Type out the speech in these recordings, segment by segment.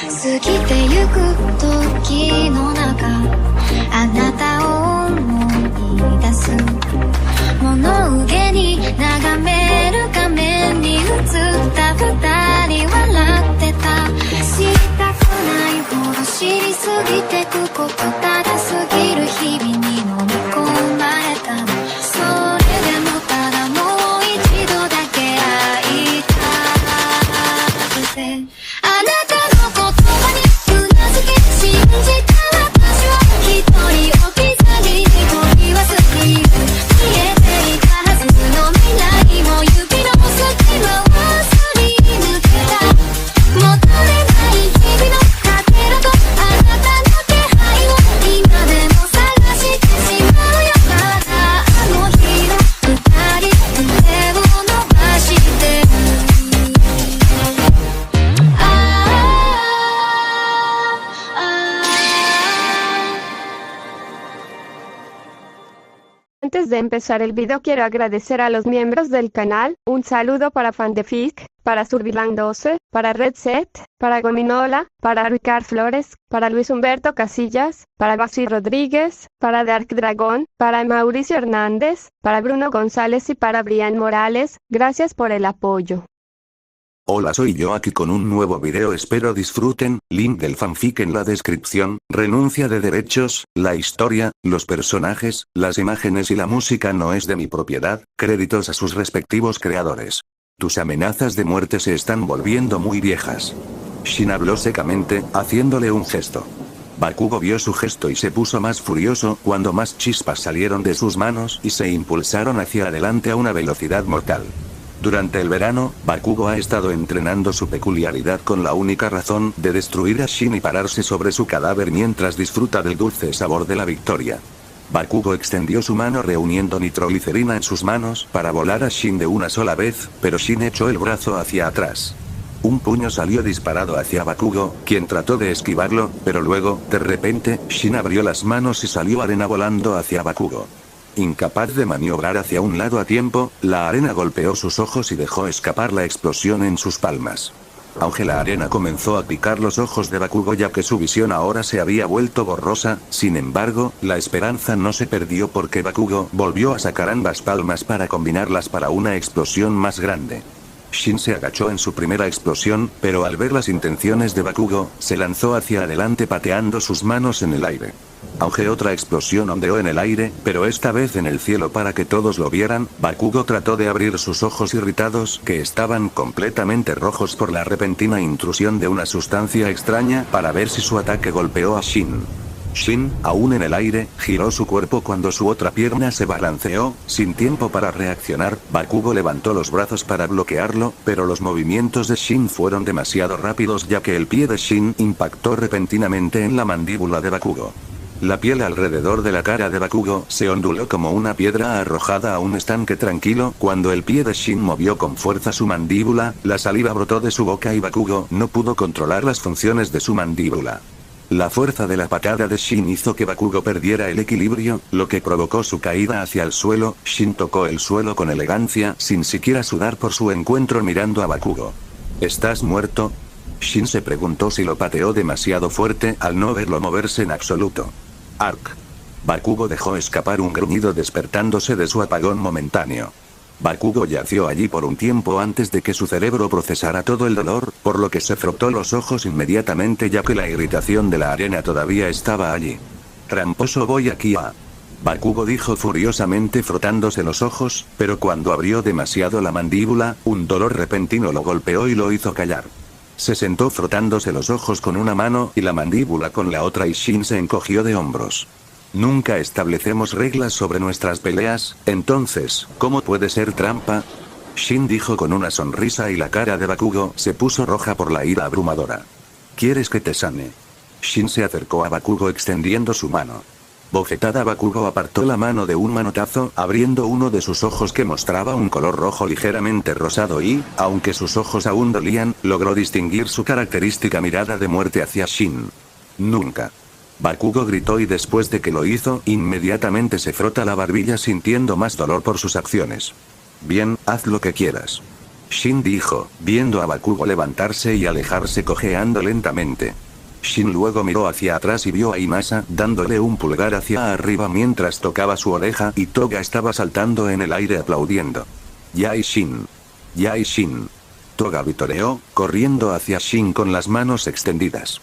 過ぎてゆく時の中あなたを思い出す物憂げに眺める画面に映った二人笑ってた知りたくないほど知りすぎてくことただ過ぎる日々に飲み込まれたのそれでもただもう一度だけ会いたくてあなたの言葉にうなずき信じた私は一人置き去りに取り忘れる見えていたはずの未来も指の隙間をすり抜けた戻れない日々のかけらとあなたの気配を今でも探してしまうよまだあの日の二人手を伸ばしてるAntes de empezar el video quiero agradecer a los miembros del canal, un saludo para Fandefic, para Survilang 12, para Red Set, para Gominola, para Ricard Flores, para Luis Humberto Casillas, para Basi Rodríguez, para Dark Dragon, para Mauricio Hernández, para Bruno González y para Brian Morales, gracias por el apoyo. Hola, soy yo aquí con un nuevo video, espero disfruten, link del fanfic en la descripción, renuncia de derechos, la historia, los personajes, las imágenes y la música no es de mi propiedad, créditos a sus respectivos creadores. Tus amenazas de muerte se están volviendo muy viejas. Shin habló secamente, haciéndole un gesto. Bakugo vio su gesto y se puso más furioso cuando más chispas salieron de sus manos y se impulsaron hacia adelante a una velocidad mortal. Durante el verano, Bakugo ha estado entrenando su peculiaridad con la única razón de destruir a Shin y pararse sobre su cadáver mientras disfruta del dulce sabor de la victoria. Bakugo extendió su mano reuniendo nitroglicerina en sus manos para volar a Shin de una sola vez, pero Shin echó el brazo hacia atrás. Un puño salió disparado hacia Bakugo, quien trató de esquivarlo, pero luego, de repente, Shin abrió las manos y salió arena volando hacia Bakugo. Incapaz de maniobrar hacia un lado a tiempo, la arena golpeó sus ojos y dejó escapar la explosión en sus palmas. Aunque la arena comenzó a picar los ojos de Bakugo ya que su visión ahora se había vuelto borrosa, sin embargo, la esperanza no se perdió porque Bakugo volvió a sacar ambas palmas para combinarlas para una explosión más grande. Shin se agachó en su primera explosión, pero al ver las intenciones de Bakugo, se lanzó hacia adelante pateando sus manos en el aire. Aunque otra explosión ondeó en el aire, pero esta vez en el cielo para que todos lo vieran, Bakugo trató de abrir sus ojos irritados que estaban completamente rojos por la repentina intrusión de una sustancia extraña para ver si su ataque golpeó a Shin. Shin, aún en el aire, giró su cuerpo cuando su otra pierna se balanceó, sin tiempo para reaccionar, Bakugo levantó los brazos para bloquearlo, pero los movimientos de Shin fueron demasiado rápidos ya que el pie de Shin impactó repentinamente en la mandíbula de Bakugo. La piel alrededor de la cara de Bakugo se onduló como una piedra arrojada a un estanque tranquilo cuando el pie de Shin movió con fuerza su mandíbula, la saliva brotó de su boca y Bakugo no pudo controlar las funciones de su mandíbula. La fuerza de la patada de Shin hizo que Bakugo perdiera el equilibrio, lo que provocó su caída hacia el suelo. Shin tocó el suelo con elegancia, sin siquiera sudar por su encuentro mirando a Bakugo. ¿Estás muerto? Shin se preguntó si lo pateó demasiado fuerte al no verlo moverse en absoluto. Ark. Bakugo dejó escapar un gruñido despertándose de su apagón momentáneo. Bakugo yació allí por un tiempo antes de que su cerebro procesara todo el dolor, por lo que se frotó los ojos inmediatamente ya que la irritación de la arena todavía estaba allí. Tramposo, voy aquí a... Bakugo dijo furiosamente frotándose los ojos, pero cuando abrió demasiado la mandíbula, un dolor repentino lo golpeó y lo hizo callar. Se sentó frotándose los ojos con una mano y la mandíbula con la otra y Shin se encogió de hombros. Nunca establecemos reglas sobre nuestras peleas, entonces, ¿cómo puede ser trampa? Shin dijo con una sonrisa y la cara de Bakugo se puso roja por la ira abrumadora. ¿Quieres que te sane? Shin se acercó a Bakugo extendiendo su mano. Bofetada, Bakugo apartó la mano de un manotazo, abriendo uno de sus ojos que mostraba un color rojo ligeramente rosado y, aunque sus ojos aún dolían, logró distinguir su característica mirada de muerte hacia Shin. Nunca. Bakugo gritó y después de que lo hizo, inmediatamente se frota la barbilla sintiendo más dolor por sus acciones. Bien, haz lo que quieras. Shin dijo, viendo a Bakugo levantarse y alejarse cojeando lentamente. Shin luego miró hacia atrás y vio a Inasa dándole un pulgar hacia arriba mientras tocaba su oreja y Toga estaba saltando en el aire aplaudiendo. ¡Yay Shin! ¡Yay Shin! Toga vitoreó, corriendo hacia Shin con las manos extendidas.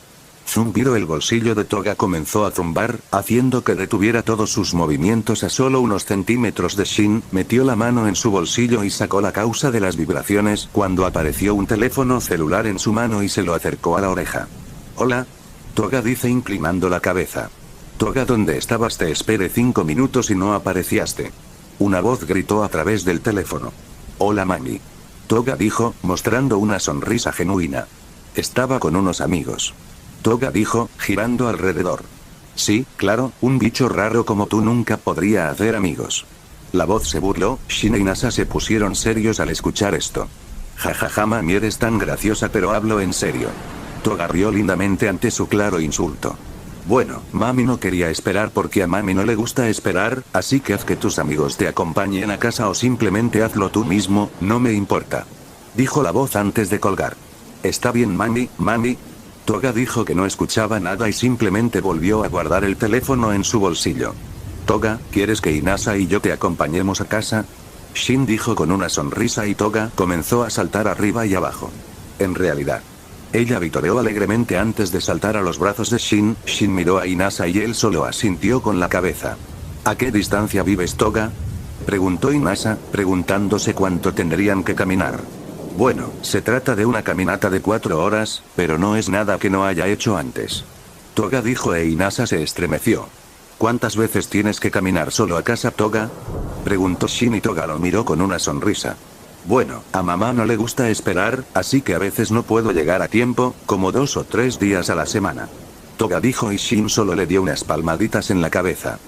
Zumbido el bolsillo de Toga comenzó a zumbar, haciendo que detuviera todos sus movimientos a solo unos centímetros de Shin, metió la mano en su bolsillo y sacó la causa de las vibraciones cuando apareció un teléfono celular en su mano y se lo acercó a la oreja. Hola. Toga dice inclinando la cabeza. Toga, ¿dónde estabas? Te esperé 5 minutos y no apareciste. Una voz gritó a través del teléfono. Hola mami. Toga dijo, mostrando una sonrisa genuina. Estaba con unos amigos. Toga dijo, girando alrededor. Sí, claro, un bicho raro como tú nunca podría hacer amigos. La voz se burló, Shin y Nasa se pusieron serios al escuchar esto. Jajaja mami, eres tan graciosa, pero hablo en serio. Toga rió lindamente ante su claro insulto. Bueno, mami no quería esperar porque a mami no le gusta esperar, así que haz que tus amigos te acompañen a casa o simplemente hazlo tú mismo, no me importa. Dijo la voz antes de colgar. Está bien mami, mami. Toga dijo que no escuchaba nada y simplemente volvió a guardar el teléfono en su bolsillo. Toga, ¿quieres que Inasa y yo te acompañemos a casa? Shin dijo con una sonrisa y Toga comenzó a saltar arriba y abajo. En realidad, ella vitoreó alegremente antes de saltar a los brazos de Shin. Shin miró a Inasa y él solo asintió con la cabeza. ¿A qué distancia vives, Toga? Preguntó Inasa, preguntándose cuánto tendrían que caminar. Bueno, se trata de una caminata de 4 horas, pero no es nada que no haya hecho antes. Toga dijo e Inasa se estremeció. ¿Cuántas veces tienes que caminar solo a casa, Toga? Preguntó Shin y Toga lo miró con una sonrisa. Bueno, a mamá no le gusta esperar, así que a veces no puedo llegar a tiempo, como 2 o 3 días a la semana. Toga dijo y Shin solo le dio unas palmaditas en la cabeza.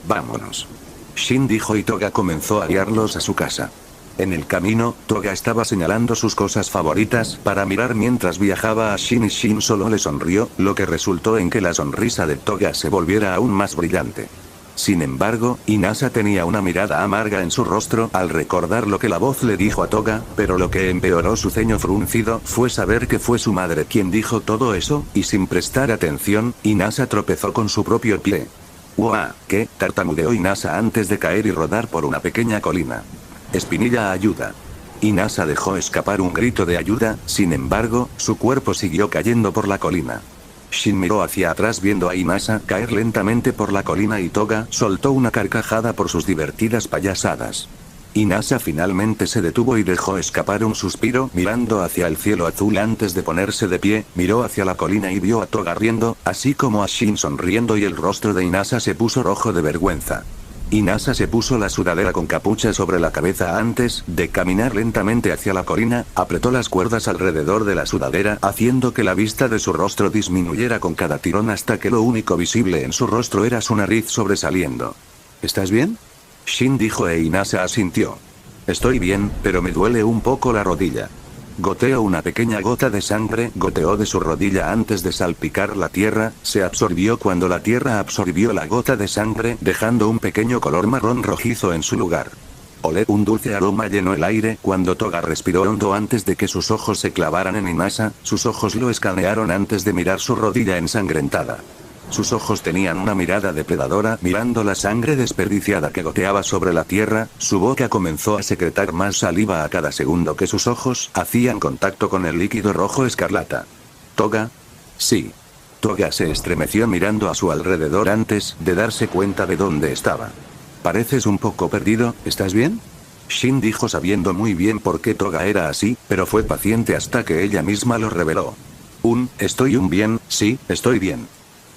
Vámonos. Shin dijo y Toga comenzó a guiarlos a su casa. En el camino, Toga estaba señalando sus cosas favoritas para mirar mientras viajaba a Shin y Shin solo le sonrió, lo que resultó en que la sonrisa de Toga se volviera aún más brillante. Sin embargo, Inasa tenía una mirada amarga en su rostro al recordar lo que la voz le dijo a Toga, pero lo que empeoró su ceño fruncido fue saber que fue su madre quien dijo todo eso, y sin prestar atención, Inasa tropezó con su propio pie. ¡Uah! ¿Qué? Tartamudeó Inasa antes de caer y rodar por una pequeña colina. Espinilla, ayuda. Inasa dejó escapar un grito de ayuda, sin embargo, su cuerpo siguió cayendo por la colina. Shin miró hacia atrás viendo a Inasa caer lentamente por la colina y Toga soltó una carcajada por sus divertidas payasadas. Inasa finalmente se detuvo y dejó escapar un suspiro mirando hacia el cielo azul antes de ponerse de pie, miró hacia la colina y vio a Toga riendo, así como a Shin sonriendo y el rostro de Inasa se puso rojo de vergüenza. Inasa se puso la sudadera con capucha sobre la cabeza antes de caminar lentamente hacia la colina, apretó las cuerdas alrededor de la sudadera haciendo que la vista de su rostro disminuyera con cada tirón hasta que lo único visible en su rostro era su nariz sobresaliendo. ¿Estás bien? Shin dijo e Inasa asintió. Estoy bien, pero me duele un poco la rodilla. Goteó una pequeña gota de sangre, goteó de su rodilla antes de salpicar la tierra, se absorbió cuando la tierra absorbió la gota de sangre, dejando un pequeño color marrón rojizo en su lugar. Olé, un dulce aroma llenó el aire cuando Toga respiró hondo antes de que sus ojos se clavaran en Inasa, sus ojos lo escanearon antes de mirar su rodilla ensangrentada. Sus ojos tenían una mirada depredadora mirando la sangre desperdiciada que goteaba sobre la tierra, su boca comenzó a secretar más saliva a cada segundo que sus ojos hacían contacto con el líquido rojo escarlata. ¿Toga? Sí. Toga se estremeció mirando a su alrededor antes de darse cuenta de dónde estaba. Pareces un poco perdido, ¿estás bien? Shin dijo sabiendo muy bien por qué Toga era así, pero fue paciente hasta que ella misma lo reveló. Estoy bien, sí, estoy bien.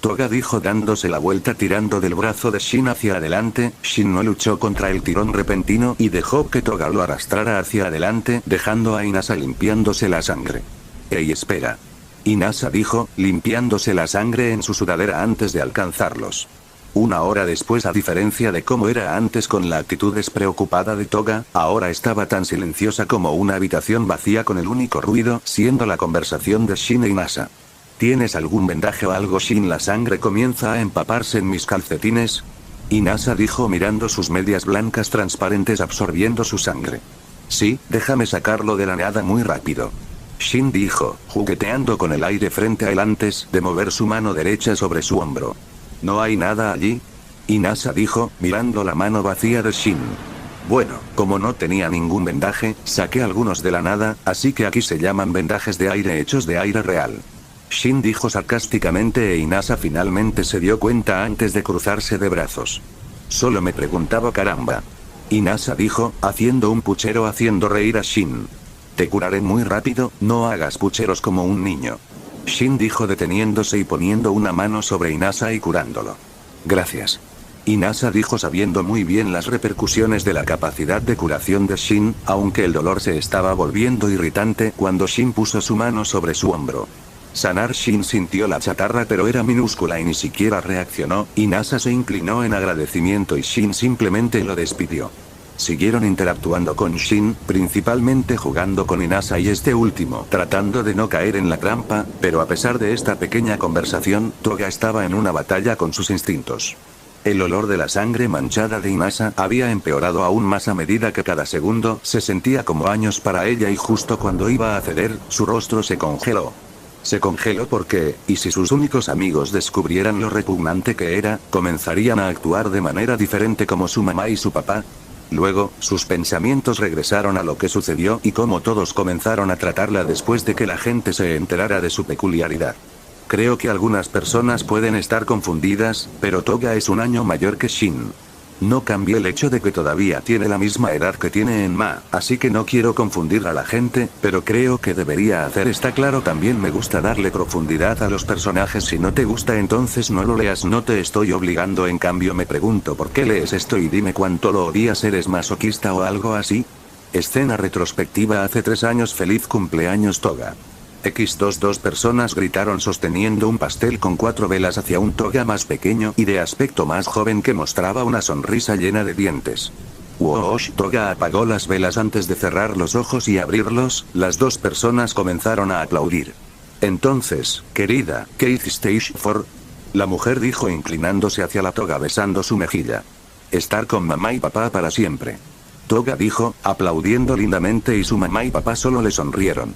Toga dijo dándose la vuelta tirando del brazo de Shin hacia adelante. Shin no luchó contra el tirón repentino y dejó que Toga lo arrastrara hacia adelante, dejando a Inasa limpiándose la sangre. ¡Ey, espera! Inasa dijo, limpiándose la sangre en su sudadera antes de alcanzarlos. Una hora después, a diferencia de cómo era antes con la actitud despreocupada de Toga, ahora estaba tan silenciosa como una habitación vacía con el único ruido siendo la conversación de Shin e Inasa. ¿Tienes algún vendaje o algo, Shin? La sangre comienza a empaparse en mis calcetines. Inasa dijo mirando sus medias blancas transparentes absorbiendo su sangre. Sí, déjame sacarlo de la nada muy rápido. Shin dijo, jugueteando con el aire frente a él antes de mover su mano derecha sobre su hombro. ¿No hay nada allí? Inasa dijo, mirando la mano vacía de Shin. Bueno, como no tenía ningún vendaje, saqué algunos de la nada, así que aquí se llaman vendajes de aire hechos de aire real. Shin dijo sarcásticamente e Inasa finalmente se dio cuenta antes de cruzarse de brazos. Solo me preguntaba caramba. Inasa dijo, haciendo un puchero haciendo reír a Shin. Te curaré muy rápido, no hagas pucheros como un niño. Shin dijo deteniéndose y poniendo una mano sobre Inasa y curándolo. Gracias. Inasa dijo sabiendo muy bien las repercusiones de la capacidad de curación de Shin, aunque el dolor se estaba volviendo irritante cuando Shin puso su mano sobre su hombro. Sanar Shin sintió la chatarra pero era minúscula y ni siquiera reaccionó, Inasa se inclinó en agradecimiento y Shin simplemente lo despidió. Siguieron interactuando con Shin, principalmente jugando con Inasa y este último tratando de no caer en la trampa, pero a pesar de esta pequeña conversación, Toga estaba en una batalla con sus instintos. El olor de la sangre manchada de Inasa había empeorado aún más a medida que cada segundo se sentía como años para ella y justo cuando iba a ceder, su rostro se congeló. Se congeló porque, y si sus únicos amigos descubrieran lo repugnante que era, comenzarían a actuar de manera diferente como su mamá y su papá. Luego, sus pensamientos regresaron a lo que sucedió y cómo todos comenzaron a tratarla después de que la gente se enterara de su peculiaridad. Creo que algunas personas pueden estar confundidas, pero Toga es un año mayor que Shin. No cambié el hecho de que todavía tiene la misma edad que tiene Enma, así que no quiero confundir a la gente, pero creo que debería hacer está claro. También me gusta darle profundidad a los personajes. Si no te gusta entonces no lo leas, no te estoy obligando. En cambio me pregunto por qué lees esto y dime cuánto lo odias, ¿eres masoquista o algo así? Escena retrospectiva hace 3 años. Feliz cumpleaños Toga. Dos personas gritaron sosteniendo un pastel con 4 velas hacia un Toga más pequeño y de aspecto más joven que mostraba una sonrisa llena de dientes. Woosh. Toga apagó las velas antes de cerrar los ojos y abrirlos, las 2 personas comenzaron a aplaudir. Entonces, querida, ¿qué hiciste for? La mujer dijo inclinándose hacia la Toga besando su mejilla. Estar con mamá y papá para siempre. Toga dijo, aplaudiendo lindamente y su mamá y papá solo le sonrieron.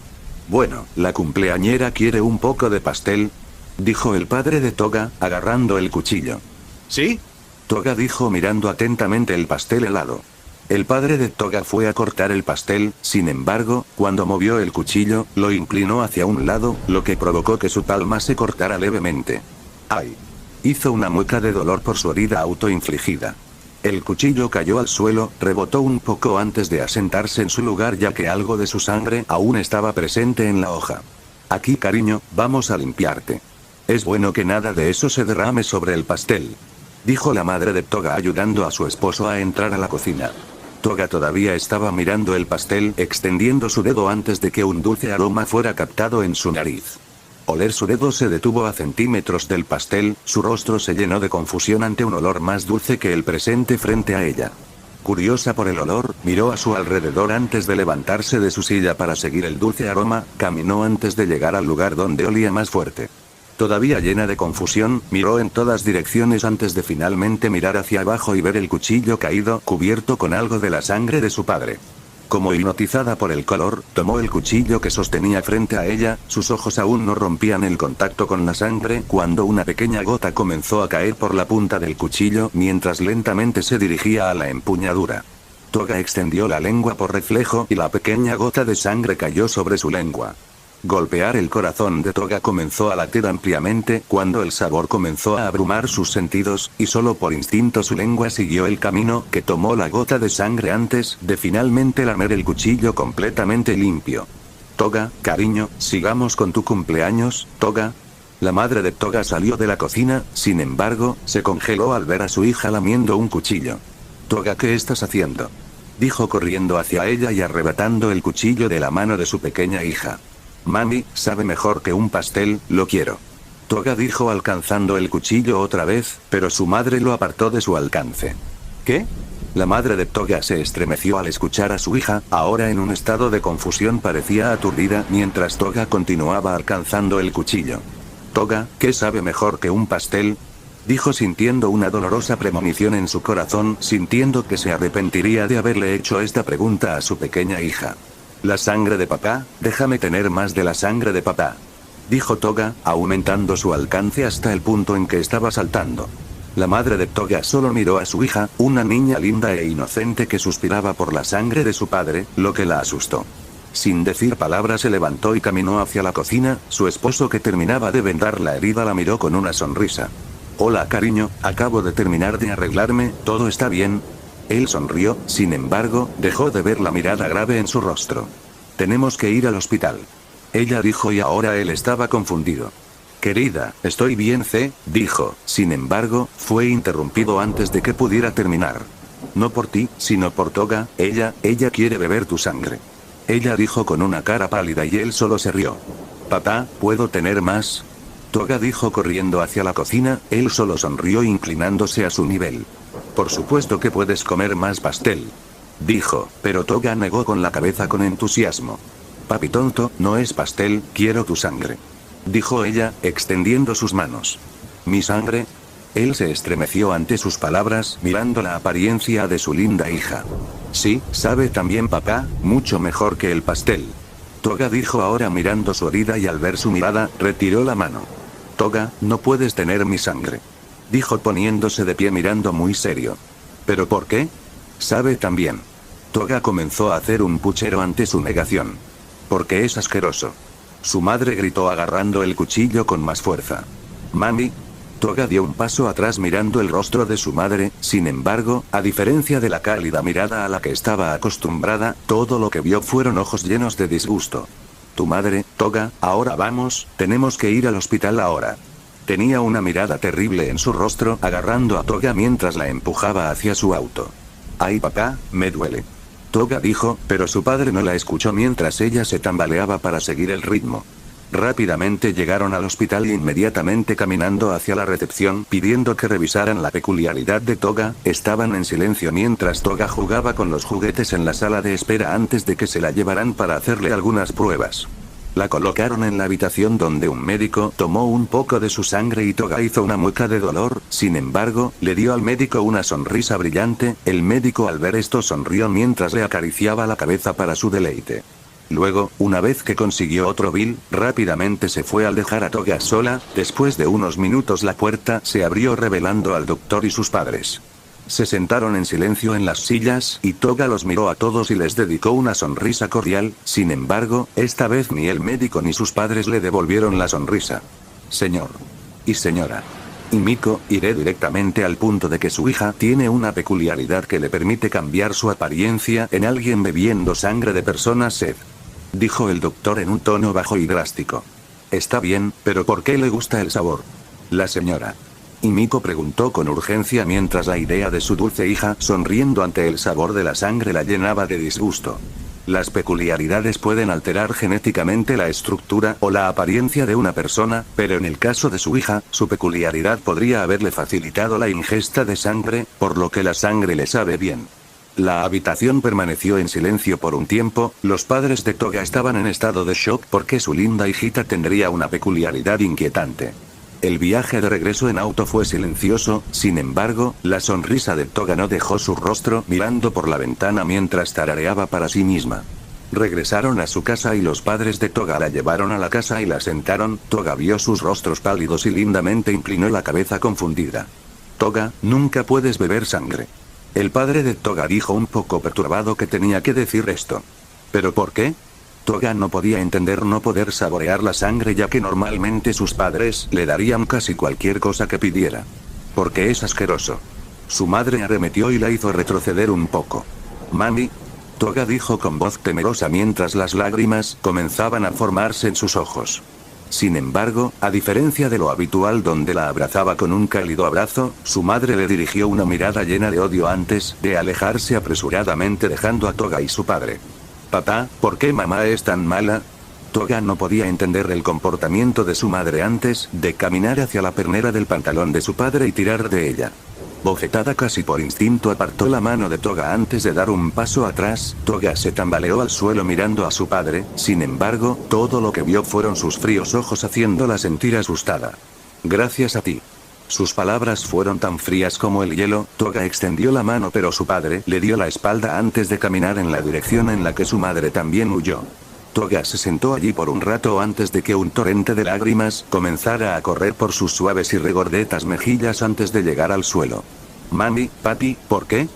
Bueno, la cumpleañera quiere un poco de pastel, dijo el padre de Toga, agarrando el cuchillo. ¿Sí? Toga dijo mirando atentamente el pastel helado. El padre de Toga fue a cortar el pastel, sin embargo, cuando movió el cuchillo, lo inclinó hacia un lado, lo que provocó que su palma se cortara levemente. ¡Ay! Hizo una mueca de dolor por su herida autoinfligida. El cuchillo cayó al suelo, rebotó un poco antes de asentarse en su lugar ya que algo de su sangre aún estaba presente en la hoja. Aquí cariño, vamos a limpiarte. Es bueno que nada de eso se derrame sobre el pastel, dijo la madre de Toga ayudando a su esposo a entrar a la cocina. Toga todavía estaba mirando el pastel, extendiendo su dedo antes de que un dulce aroma fuera captado en su nariz. Oler su dedo se detuvo a centímetros del pastel, su rostro se llenó de confusión ante un olor más dulce que el presente frente a ella. Curiosa por el olor, miró a su alrededor antes de levantarse de su silla para seguir el dulce aroma, caminó antes de llegar al lugar donde olía más fuerte. Todavía llena de confusión, miró en todas direcciones antes de finalmente mirar hacia abajo y ver el cuchillo caído, cubierto con algo de la sangre de su padre. Como hipnotizada por el color, tomó el cuchillo que sostenía frente a ella, sus ojos aún no rompían el contacto con la sangre cuando una pequeña gota comenzó a caer por la punta del cuchillo mientras lentamente se dirigía a la empuñadura. Toga extendió la lengua por reflejo y la pequeña gota de sangre cayó sobre su lengua. Golpear el corazón de Toga comenzó a latir ampliamente cuando el sabor comenzó a abrumar sus sentidos, y solo por instinto su lengua siguió el camino que tomó la gota de sangre antes de finalmente lamer el cuchillo completamente limpio. Toga, cariño, sigamos con tu cumpleaños, Toga. La madre de Toga salió de la cocina, sin embargo, se congeló al ver a su hija lamiendo un cuchillo. Toga, ¿qué estás haciendo?, dijo corriendo hacia ella y arrebatando el cuchillo de la mano de su pequeña hija. Mami, sabe mejor que un pastel, lo quiero. Toga dijo alcanzando el cuchillo otra vez, pero su madre lo apartó de su alcance. ¿Qué? La madre de Toga se estremeció al escuchar a su hija, ahora en un estado de confusión parecía aturdida mientras Toga continuaba alcanzando el cuchillo. Toga, ¿qué sabe mejor que un pastel?, dijo sintiendo una dolorosa premonición en su corazón, sintiendo que se arrepentiría de haberle hecho esta pregunta a su pequeña hija. La sangre de papá, déjame tener más de la sangre de papá, dijo Toga, aumentando su alcance hasta el punto en que estaba saltando. La madre de Toga solo miró a su hija, una niña linda e inocente que suspiraba por la sangre de su padre, lo que la asustó. Sin decir palabra se levantó y caminó hacia la cocina. Su esposo, que terminaba de vendar la herida, la miró con una sonrisa. Hola cariño, acabo de terminar de arreglarme, ¿todo está bien? Él sonrió, sin embargo, dejó de ver la mirada grave en su rostro. Tenemos que ir al hospital, ella dijo, y ahora él estaba confundido. Querida, estoy bien, dijo. Sin embargo, fue interrumpido antes de que pudiera terminar. No por ti, sino por Toga, ella quiere beber tu sangre. Ella dijo con una cara pálida y él solo se rió. Papá, ¿puedo tener más? Toga dijo corriendo hacia la cocina, él solo sonrió inclinándose a su nivel. Por supuesto que puedes comer más pastel, dijo, pero Toga negó con la cabeza con entusiasmo. Papi tonto, no es pastel, quiero tu sangre, dijo ella, extendiendo sus manos. ¿Mi sangre? Él se estremeció ante sus palabras, mirando la apariencia de su linda hija. Sí, sabe también papá, mucho mejor que el pastel, Toga dijo ahora mirando su herida, y al ver su mirada, retiró la mano. Toga, no puedes tener mi sangre, dijo poniéndose de pie mirando muy serio. ¿Pero por qué? Sabe también. Toga comenzó a hacer un puchero ante su negación. Porque es asqueroso. Su madre gritó agarrando el cuchillo con más fuerza. Mami. Toga dio un paso atrás mirando el rostro de su madre, sin embargo, a diferencia de la cálida mirada a la que estaba acostumbrada, todo lo que vio fueron ojos llenos de disgusto. Tu madre, Toga, ahora vamos, tenemos que ir al hospital ahora. Tenía una mirada terrible en su rostro, agarrando a Toga mientras la empujaba hacia su auto. Ay papá, me duele, Toga dijo, pero su padre no la escuchó mientras ella se tambaleaba para seguir el ritmo. Rápidamente llegaron al hospital y inmediatamente caminando hacia la recepción pidiendo que revisaran la peculiaridad de Toga, estaban en silencio mientras Toga jugaba con los juguetes en la sala de espera antes de que se la llevaran para hacerle algunas pruebas. La colocaron en la habitación donde un médico tomó un poco de su sangre y Toga hizo una mueca de dolor, sin embargo, le dio al médico una sonrisa brillante. El médico al ver esto sonrió mientras le acariciaba la cabeza para su deleite. Luego, una vez que consiguió otro bill, rápidamente se fue al dejar a Toga sola. Después de unos minutos la puerta se abrió revelando al doctor y sus padres. Se sentaron en silencio en las sillas, y Toga los miró a todos y les dedicó una sonrisa cordial. Sin embargo, esta vez ni el médico ni sus padres le devolvieron la sonrisa. Señor. Y señora. Y Miko, iré directamente al punto de que su hija tiene una peculiaridad que le permite cambiar su apariencia en alguien bebiendo sangre de personas sed, dijo el doctor en un tono bajo y drástico. Está bien, pero ¿por qué le gusta el sabor? La señora. Y Miko preguntó con urgencia mientras la idea de su dulce hija sonriendo ante el sabor de la sangre la llenaba de disgusto. Las peculiaridades pueden alterar genéticamente la estructura o la apariencia de una persona, pero en el caso de su hija, su peculiaridad podría haberle facilitado la ingesta de sangre, por lo que la sangre le sabe bien. La habitación permaneció en silencio por un tiempo. Los padres de Toga estaban en estado de shock porque su linda hijita tendría una peculiaridad inquietante. El viaje de regreso en auto fue silencioso, sin embargo, la sonrisa de Toga no dejó su rostro mirando por la ventana mientras tarareaba para sí misma. Regresaron a su casa y los padres de Toga la llevaron a la casa y la sentaron. Toga vio sus rostros pálidos y lindamente inclinó la cabeza confundida. Toga, nunca puedes beber sangre. El padre de Toga dijo un poco perturbado que tenía que decir esto. ¿Pero por qué? Toga no podía entender no poder saborear la sangre ya que normalmente sus padres le darían casi cualquier cosa que pidiera. Porque es asqueroso. Su madre arremetió y la hizo retroceder un poco. Mami. Toga dijo con voz temerosa mientras las lágrimas comenzaban a formarse en sus ojos. Sin embargo, a diferencia de lo habitual donde la abrazaba con un cálido abrazo, su madre le dirigió una mirada llena de odio antes de alejarse apresuradamente dejando a Toga y su padre. Papá, ¿por qué mamá es tan mala? Toga no podía entender el comportamiento de su madre antes de caminar hacia la pernera del pantalón de su padre y tirar de ella. Bofetada casi por instinto apartó la mano de Toga antes de dar un paso atrás. Toga se tambaleó al suelo mirando a su padre, sin embargo, todo lo que vio fueron sus fríos ojos haciéndola sentir asustada. Gracias a ti. Sus palabras fueron tan frías como el hielo. Toga extendió la mano, pero su padre le dio la espalda antes de caminar en la dirección en la que su madre también huyó. Toga se sentó allí por un rato antes de que un torrente de lágrimas comenzara a correr por sus suaves y regordetas mejillas antes de llegar al suelo. Mami, papi, ¿por qué?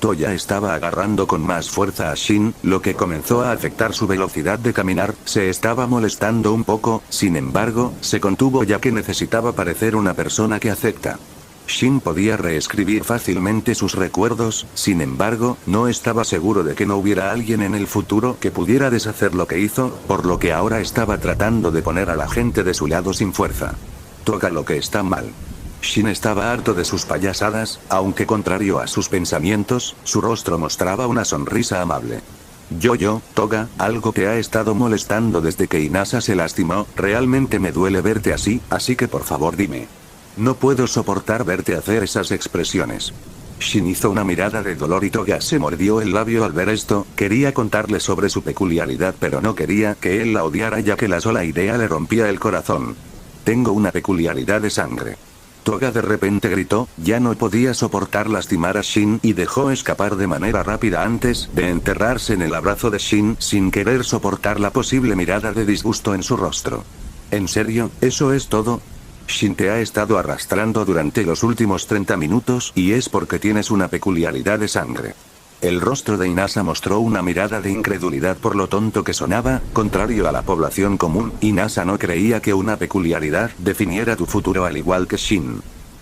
Toya estaba agarrando con más fuerza a Shin, lo que comenzó a afectar su velocidad de caminar. Se estaba molestando un poco, sin embargo, se contuvo ya que necesitaba parecer una persona que acepta. Shin podía reescribir fácilmente sus recuerdos, sin embargo, no estaba seguro de que no hubiera alguien en el futuro que pudiera deshacer lo que hizo, por lo que ahora estaba tratando de poner a la gente de su lado sin fuerza. Toca lo que está mal. Shin estaba harto de sus payasadas, aunque contrario a sus pensamientos, su rostro mostraba una sonrisa amable. Toga, algo te ha estado molestando desde que Inasa se lastimó. Realmente me duele verte así que por favor dime. No puedo soportar verte hacer esas expresiones. Shin hizo una mirada de dolor y Toga se mordió el labio al ver esto. Quería contarle sobre su peculiaridad, pero no quería que él la odiara, ya que la sola idea le rompía el corazón. Tengo una peculiaridad de sangre. Toga de repente gritó. Ya no podía soportar lastimar a Shin y dejó escapar de manera rápida antes de enterrarse en el abrazo de Shin sin querer soportar la posible mirada de disgusto en su rostro. ¿En serio, eso es todo? Shin te ha estado arrastrando durante los últimos 30 minutos y es porque tienes una peculiaridad de sangre. El rostro de Inasa mostró una mirada de incredulidad por lo tonto que sonaba. Contrario a la población común, Inasa no creía que una peculiaridad definiera tu futuro al igual que Shin.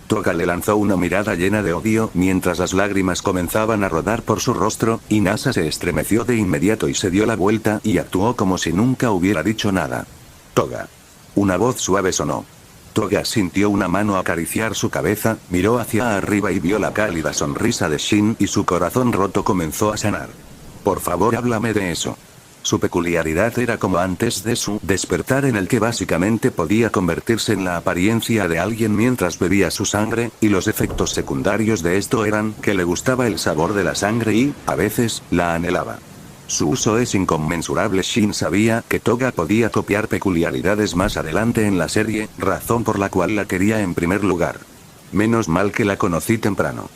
Toga le lanzó una mirada llena de odio. Mientras las lágrimas comenzaban a rodar por su rostro, Inasa se estremeció de inmediato y se dio la vuelta y actuó como si nunca hubiera dicho nada. Toga. Una voz suave sonó. Toga sintió una mano acariciar su cabeza, miró hacia arriba y vio la cálida sonrisa de Shin y su corazón roto comenzó a sanar. Por favor, háblame de eso. Su peculiaridad era como antes de su despertar, en el que básicamente podía convertirse en la apariencia de alguien mientras bebía su sangre, y los efectos secundarios de esto eran que le gustaba el sabor de la sangre y, a veces, la anhelaba. Su uso es inconmensurable. Shin sabía que Toga podía copiar peculiaridades más adelante en la serie, razón por la cual la quería en primer lugar. Menos mal que la conocí temprano.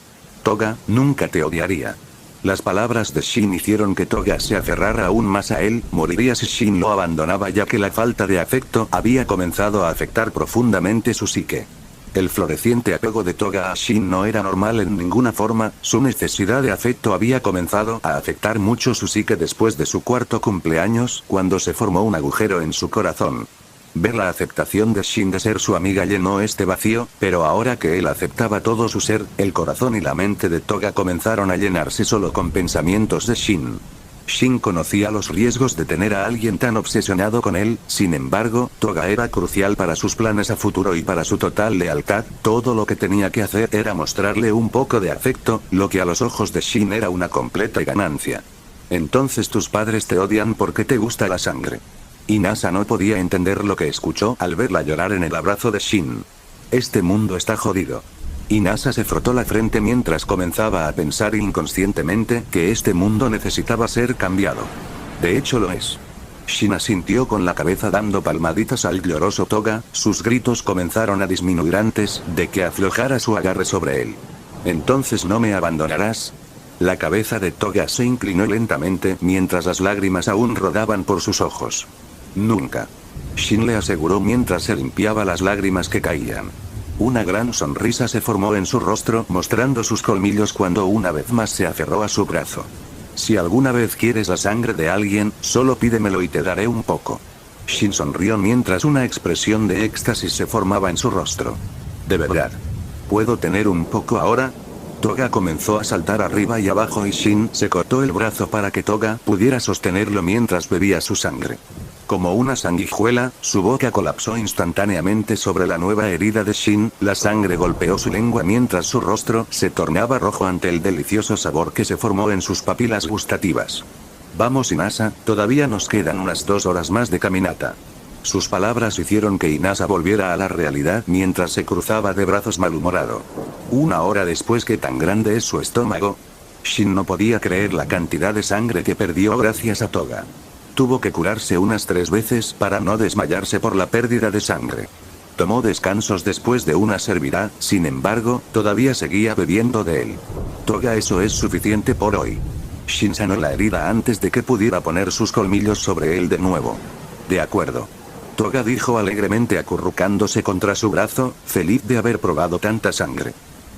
Toga, nunca te odiaría. Las palabras de Shin hicieron que Toga se aferrara aún más a él. Moriría si Shin lo abandonaba, ya que la falta de afecto había comenzado a afectar profundamente su psique. El floreciente apego de Toga a Shin no era normal en ninguna forma. Su necesidad de afecto había comenzado a afectar mucho su psique después de su 4º cumpleaños, cuando se formó un agujero en su corazón. Ver la aceptación de Shin de ser su amiga llenó este vacío, pero ahora que él aceptaba todo su ser, el corazón y la mente de Toga comenzaron a llenarse solo con pensamientos de Shin. Shin conocía los riesgos de tener a alguien tan obsesionado con él. Sin embargo, Toga era crucial para sus planes a futuro y para su total lealtad. Todo lo que tenía que hacer era mostrarle un poco de afecto, lo que a los ojos de Shin era una completa ganancia. Entonces tus padres te odian porque te gusta la sangre. Inasa no podía entender lo que escuchó al verla llorar en el abrazo de Shin. Este mundo está jodido. Inasa se frotó la frente mientras comenzaba a pensar inconscientemente que este mundo necesitaba ser cambiado. De hecho lo es. Shin asintió con la cabeza dando palmaditas al lloroso Toga. Sus gritos comenzaron a disminuir antes de que aflojara su agarre sobre él. ¿Entonces no me abandonarás? La cabeza de Toga se inclinó lentamente mientras las lágrimas aún rodaban por sus ojos. Nunca. Shin le aseguró mientras se limpiaba las lágrimas que caían. Una gran sonrisa se formó en su rostro, mostrando sus colmillos cuando una vez más se aferró a su brazo. Si alguna vez quieres la sangre de alguien, solo pídemelo y te daré un poco. Shin sonrió mientras una expresión de éxtasis se formaba en su rostro. ¿De verdad? ¿Puedo tener un poco ahora? Toga comenzó a saltar arriba y abajo y Shin se cortó el brazo para que Toga pudiera sostenerlo mientras bebía su sangre. Como una sanguijuela, su boca colapsó instantáneamente sobre la nueva herida de Shin. La sangre golpeó su lengua mientras su rostro se tornaba rojo ante el delicioso sabor que se formó en sus papilas gustativas. Vamos Inasa, todavía nos quedan unas 2 horas más de caminata. Sus palabras hicieron que Inasa volviera a la realidad mientras se cruzaba de brazos malhumorado. 1 hora después, que tan grande es su estómago. Shin no podía creer la cantidad de sangre que perdió gracias a Toga. Tuvo que curarse unas 3 veces para no desmayarse por la pérdida de sangre. tomó descansos después de una servidad, sin embargo, todavía seguía bebiendo de él. Toga, eso es suficiente por hoy. Shin sanó la herida antes de que pudiera poner sus colmillos sobre él de nuevo. De acuerdo. Toga dijo alegremente acurrucándose contra su brazo, feliz de haber probado tanta sangre.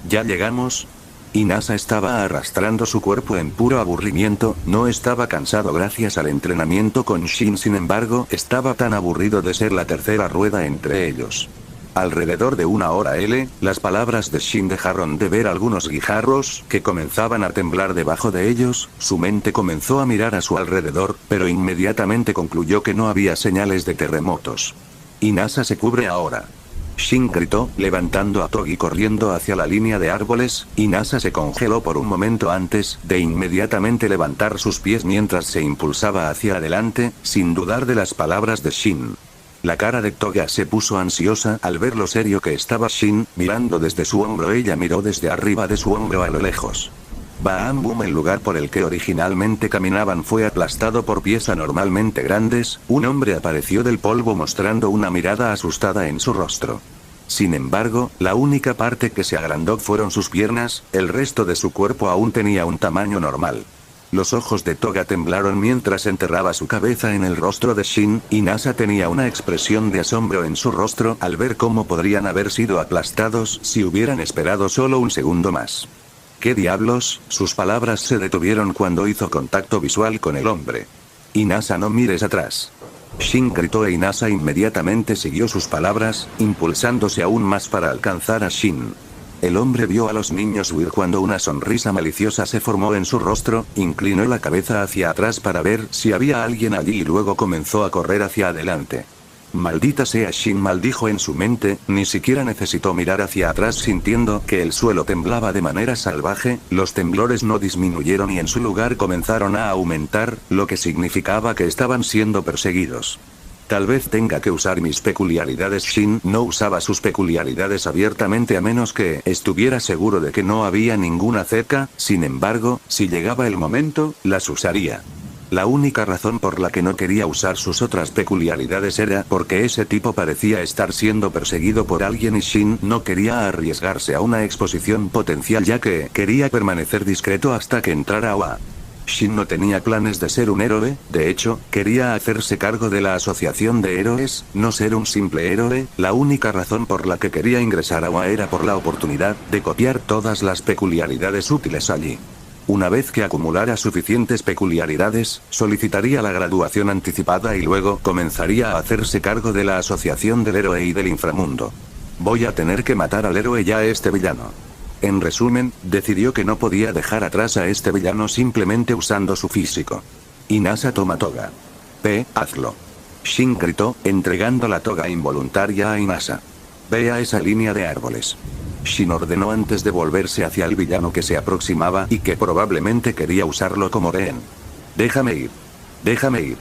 ¿Ya llegamos? Inasa estaba arrastrando su cuerpo en puro aburrimiento, no estaba cansado gracias al entrenamiento con Shin, sin embargo, estaba tan aburrido de ser la tercera rueda entre ellos. Alrededor de una hora las palabras de Shin dejaron de ver algunos guijarros que comenzaban a temblar debajo de ellos, su mente comenzó a mirar a su alrededor, pero inmediatamente concluyó que no había señales de terremotos. Inasa se cubre ahora. Shin gritó, levantando a Togi corriendo hacia la línea de árboles. Inasa se congeló por un momento antes de inmediatamente levantar sus pies mientras se impulsaba hacia adelante, sin dudar de las palabras de Shin. La cara de Toga se puso ansiosa al ver lo serio que estaba Shin, mirando desde su hombro. Ella miró desde arriba de su hombro a lo lejos. Bam Boom, el lugar por el que originalmente caminaban fue aplastado por pies anormalmente grandes. Un hombre apareció del polvo mostrando una mirada asustada en su rostro. Sin embargo, la única parte que se agrandó fueron sus piernas, el resto de su cuerpo aún tenía un tamaño normal. Los ojos de Toga temblaron mientras enterraba su cabeza en el rostro de Shin, y Nasa tenía una expresión de asombro en su rostro al ver cómo podrían haber sido aplastados si hubieran esperado solo un segundo más. ¿Qué diablos? Sus palabras se detuvieron cuando hizo contacto visual con el hombre. Inasa, no mires atrás. Shin gritó e Inasa inmediatamente siguió sus palabras, impulsándose aún más para alcanzar a Shin. El hombre vio a los niños huir cuando una sonrisa maliciosa se formó en su rostro, inclinó la cabeza hacia atrás para ver si había alguien allí y luego comenzó a correr hacia adelante. Maldita sea, Shin maldijo en su mente, ni siquiera necesitó mirar hacia atrás sintiendo que el suelo temblaba de manera salvaje, los temblores no disminuyeron y en su lugar comenzaron a aumentar, lo que significaba que estaban siendo perseguidos. Tal vez tenga que usar mis peculiaridades. Shin no usaba sus peculiaridades abiertamente a menos que estuviera seguro de que no había ninguna cerca, sin embargo, si llegaba el momento, las usaría. La única razón por la que no quería usar sus otras peculiaridades era porque ese tipo parecía estar siendo perseguido por alguien y Shin no quería arriesgarse a una exposición potencial ya que quería permanecer discreto hasta que entrara OA. Shin no tenía planes de ser un héroe, de hecho, quería hacerse cargo de la asociación de héroes, no ser un simple héroe. La única razón por la que quería ingresar a OA era por la oportunidad de copiar todas las peculiaridades útiles allí. Una vez que acumulara suficientes peculiaridades, solicitaría la graduación anticipada y luego comenzaría a hacerse cargo de la asociación del héroe y del inframundo. Voy a tener que matar al héroe y a este villano. En resumen, decidió que no podía dejar atrás a este villano simplemente usando su físico. Inasa, toma Toga. Hazlo. Shin gritó, entregando la toga involuntaria a Inasa. Ve a esa línea de árboles. Shin ordenó antes de volverse hacia el villano que se aproximaba y que probablemente quería usarlo como rehén. Déjame ir. Déjame ir.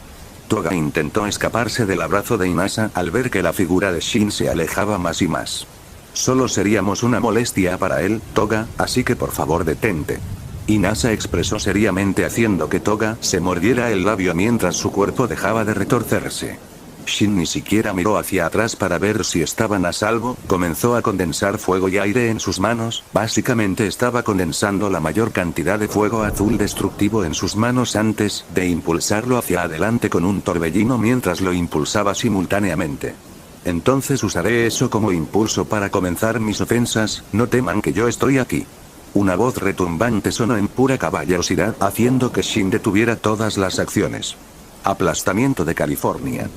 Toga intentó escaparse del abrazo de Inasa al ver que la figura de Shin se alejaba más y más. Solo seríamos una molestia para él, Toga, así que por favor detente. Inasa expresó seriamente haciendo que Toga se mordiera el labio mientras su cuerpo dejaba de retorcerse. Shin ni siquiera miró hacia atrás para ver si estaban a salvo, comenzó a condensar fuego y aire en sus manos, básicamente estaba condensando la mayor cantidad de fuego azul destructivo en sus manos antes de impulsarlo hacia adelante con un torbellino mientras lo impulsaba simultáneamente. Entonces usaré eso como impulso para comenzar mis ofensas, no teman que yo estoy aquí. Una voz retumbante sonó en pura caballerosidad haciendo que Shin detuviera todas las acciones. Aplastamiento de California.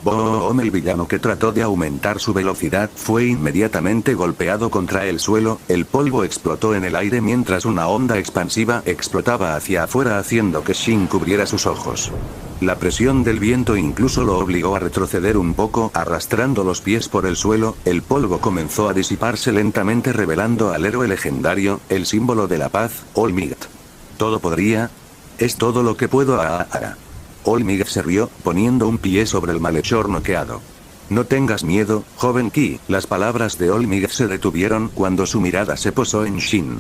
Boom, el villano que trató de aumentar su velocidad fue inmediatamente golpeado contra el suelo, el polvo explotó en el aire mientras una onda expansiva explotaba hacia afuera haciendo que Shin cubriera sus ojos. La presión del viento incluso lo obligó a retroceder un poco, arrastrando los pies por el suelo, el polvo comenzó a disiparse lentamente revelando al héroe legendario, el símbolo de la paz, All Might. ¿Todo podría? Es todo lo que puedo hacer. All Might se rió, poniendo un pie sobre el malhechor noqueado. No tengas miedo, joven Ki. Las palabras de All Might se detuvieron cuando su mirada se posó en Shin.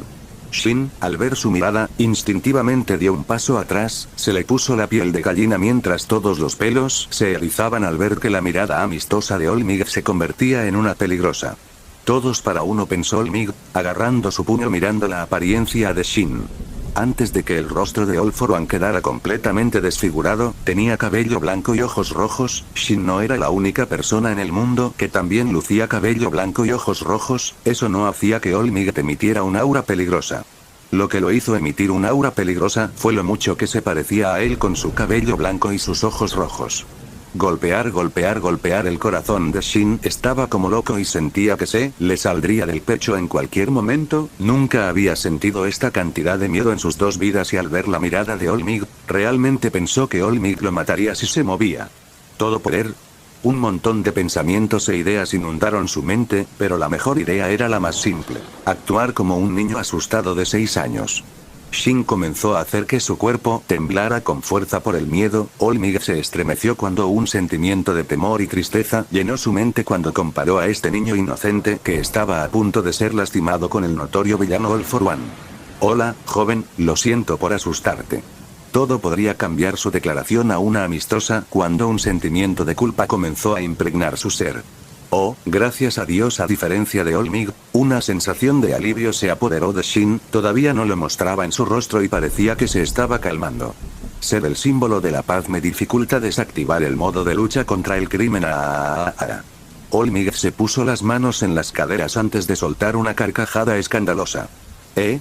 Shin, al ver su mirada, instintivamente dio un paso atrás, se le puso la piel de gallina mientras todos los pelos se erizaban al ver que la mirada amistosa de Olmig se convertía en una peligrosa. Todos para uno, pensó Olmig, agarrando su puño mirando la apariencia de Shin. Antes de que el rostro de All For One quedara completamente desfigurado, tenía cabello blanco y ojos rojos. Shin no era la única persona en el mundo que también lucía cabello blanco y ojos rojos, eso no hacía que Olmig emitiera un aura peligrosa. Lo que lo hizo emitir un aura peligrosa fue lo mucho que se parecía a él con su cabello blanco y sus ojos rojos. Golpear, el corazón de Shin estaba como loco y sentía que se le saldría del pecho en cualquier momento. Nunca había sentido esta cantidad de miedo en sus dos vidas y al ver la mirada de Olmig, realmente pensó que Olmig lo mataría si se movía. ¿Todo poder? Un montón de pensamientos e ideas inundaron su mente, pero la mejor idea era la más simple: actuar como un niño asustado de 6 años. Shin comenzó a hacer que su cuerpo temblara con fuerza por el miedo. Olmig se estremeció cuando un sentimiento de temor y tristeza llenó su mente cuando comparó a este niño inocente que estaba a punto de ser lastimado con el notorio villano All For One. Hola, joven, lo siento por asustarte. Todo podría cambiar su declaración a una amistosa cuando un sentimiento de culpa comenzó a impregnar su ser. Oh, gracias a Dios. A diferencia de Olmig, una sensación de alivio se apoderó de Shin, todavía no lo mostraba en su rostro y parecía que se estaba calmando. Ser el símbolo de la paz me dificulta desactivar el modo de lucha contra el crimen. Olmig se puso las manos en las caderas antes de soltar una carcajada escandalosa.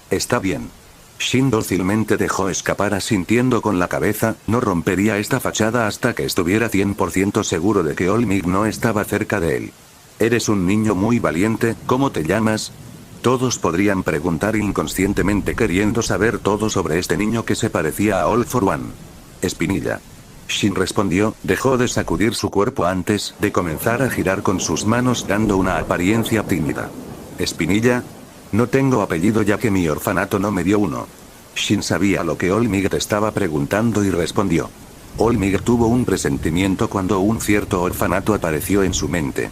Está bien. Shin dócilmente dejó escapar asintiendo con la cabeza. No rompería esta fachada hasta que estuviera 100% seguro de que Olmig no estaba cerca de él. Eres un niño muy valiente, ¿cómo te llamas? Todos podrían preguntar inconscientemente queriendo saber todo sobre este niño que se parecía a All For One. Espinilla. Shin respondió, dejó de sacudir su cuerpo antes de comenzar a girar con sus manos dando una apariencia tímida. ¿Espinilla? No tengo apellido ya que mi orfanato no me dio uno. Shin sabía lo que Olmig te estaba preguntando y respondió. Olmig tuvo un presentimiento cuando un cierto orfanato apareció en su mente.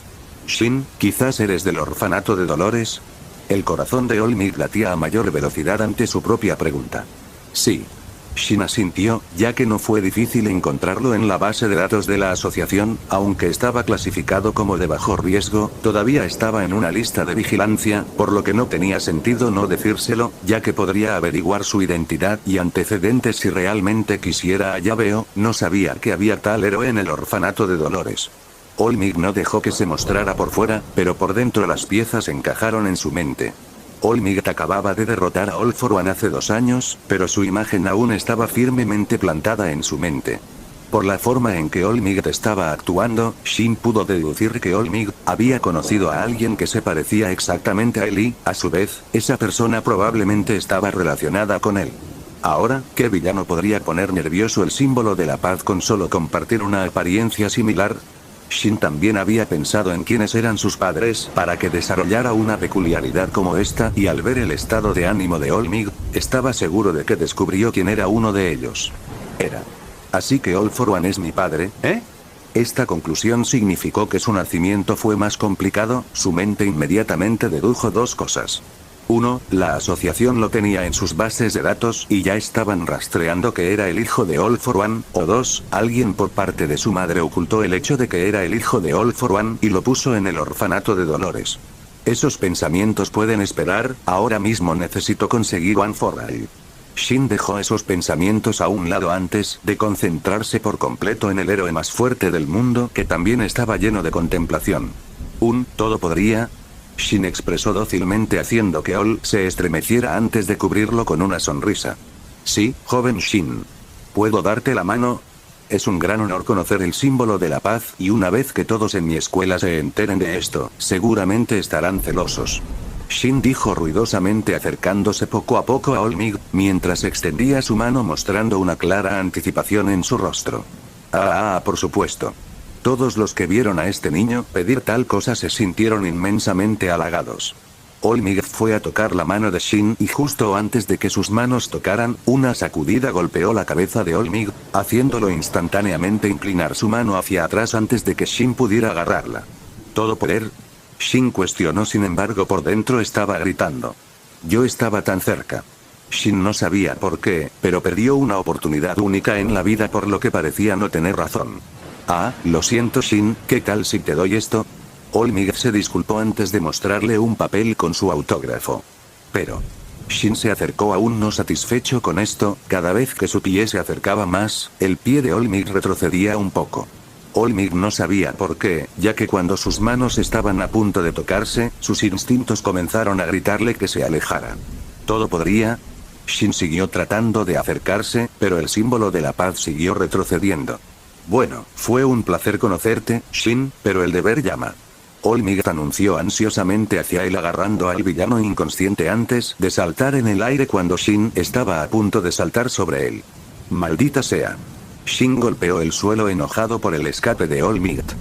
Shin, quizás eres del orfanato de Dolores. El corazón de Olmig latía a mayor velocidad ante su propia pregunta. Sí. Shin asintió, ya que no fue difícil encontrarlo en la base de datos de la asociación. Aunque estaba clasificado como de bajo riesgo, todavía estaba en una lista de vigilancia, por lo que no tenía sentido no decírselo, ya que podría averiguar su identidad y antecedentes si realmente quisiera. Ya veo, no sabía que había tal héroe en el orfanato de Dolores. Olmig no dejó que se mostrara por fuera, pero por dentro las piezas encajaron en su mente. Olmig acababa de derrotar a All For One hace 2 años, pero su imagen aún estaba firmemente plantada en su mente. Por la forma en que Olmig estaba actuando, Shin pudo deducir que Olmig había conocido a alguien que se parecía exactamente a él y, a su vez, esa persona probablemente estaba relacionada con él. Ahora, ¿qué villano podría poner nervioso el símbolo de la paz con solo compartir una apariencia similar? Shin también había pensado en quiénes eran sus padres para que desarrollara una peculiaridad como esta, y al ver el estado de ánimo de Olmig, estaba seguro de que descubrió quién era uno de ellos. Así que All For One es mi padre, ¿eh? Esta conclusión significó que su nacimiento fue más complicado. Su mente inmediatamente dedujo 2 cosas. 1, la asociación lo tenía en sus bases de datos y ya estaban rastreando que era el hijo de All For One, o 2, alguien por parte de su madre ocultó el hecho de que era el hijo de All For One y lo puso en el orfanato de Dolores. Esos pensamientos pueden esperar, ahora mismo necesito conseguir One For All. Shin dejó esos pensamientos a un lado antes de concentrarse por completo en el héroe más fuerte del mundo que también estaba lleno de contemplación. Todo podría. Shin expresó dócilmente haciendo que All se estremeciera antes de cubrirlo con una sonrisa. Sí, joven Shin. ¿Puedo darte la mano? Es un gran honor conocer el símbolo de la paz y una vez que todos en mi escuela se enteren de esto, seguramente estarán celosos. Shin dijo ruidosamente acercándose poco a poco a Olmig, mientras extendía su mano mostrando una clara anticipación en su rostro. Por supuesto. Todos los que vieron a este niño pedir tal cosa se sintieron inmensamente halagados. Olmig fue a tocar la mano de Shin y justo antes de que sus manos tocaran, una sacudida golpeó la cabeza de Olmig, haciéndolo instantáneamente inclinar su mano hacia atrás antes de que Shin pudiera agarrarla. ¿Todo poder? Shin cuestionó, sin embargo por dentro estaba gritando. Yo estaba tan cerca. Shin no sabía por qué, pero perdió una oportunidad única en la vida por lo que parecía no tener razón. Ah, lo siento Shin, ¿qué tal si te doy esto? All Might se disculpó antes de mostrarle un papel con su autógrafo. Pero Shin se acercó aún no satisfecho con esto, cada vez que su pie se acercaba más, el pie de All Might retrocedía un poco. All Might no sabía por qué, ya que cuando sus manos estaban a punto de tocarse, sus instintos comenzaron a gritarle que se alejara. ¿Todo podría? Shin siguió tratando de acercarse, pero el símbolo de la paz siguió retrocediendo. Bueno, fue un placer conocerte, Shin, pero el deber llama. All Might anunció ansiosamente hacia él agarrando al villano inconsciente antes de saltar en el aire cuando Shin estaba a punto de saltar sobre él. Maldita sea. Shin golpeó el suelo enojado por el escape de All Might.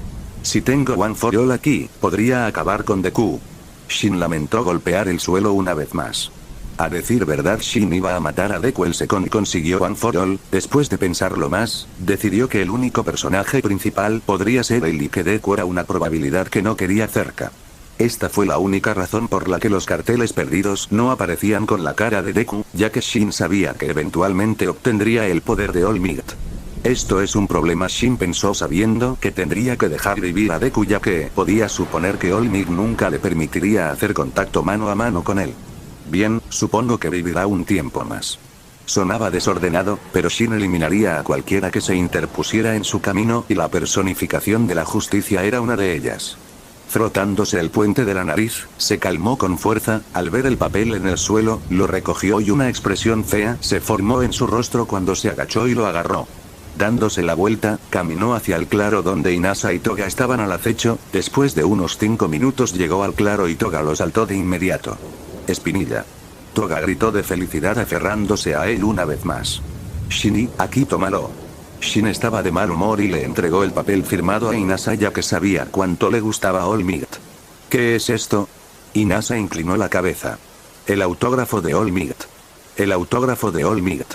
Si tengo One for All aquí, podría acabar con Deku. Shin lamentó golpear el suelo una vez más. A decir verdad Shin iba a matar a Deku el second consiguió One for All, después de pensarlo más, decidió que el único personaje principal podría ser él y que Deku era una probabilidad que no quería cerca. Esta fue la única razón por la que los carteles perdidos no aparecían con la cara de Deku, ya que Shin sabía que eventualmente obtendría el poder de All Might. Esto es un problema Shin pensó sabiendo que tendría que dejar vivir a Deku ya que podía suponer que All Might nunca le permitiría hacer contacto mano a mano con él. Bien, supongo que vivirá un tiempo más. Sonaba desordenado, pero Shin eliminaría a cualquiera que se interpusiera en su camino y la personificación de la justicia era una de ellas. Frotándose el puente de la nariz, se calmó con fuerza, al ver el papel en el suelo, lo recogió y una expresión fea se formó en su rostro cuando se agachó y lo agarró. Dándose la vuelta, caminó hacia el claro donde Inasa y Toga estaban al acecho, después de unos 5 minutos llegó al claro y Toga lo saltó de inmediato. Espinilla. Toga gritó de felicidad aferrándose a él una vez más. Shin, aquí tómalo. Shin estaba de mal humor y le entregó el papel firmado a Inasa ya que sabía cuánto le gustaba All Might. ¿Qué es esto? Inasa inclinó la cabeza. El autógrafo de All Might. El autógrafo de All Might.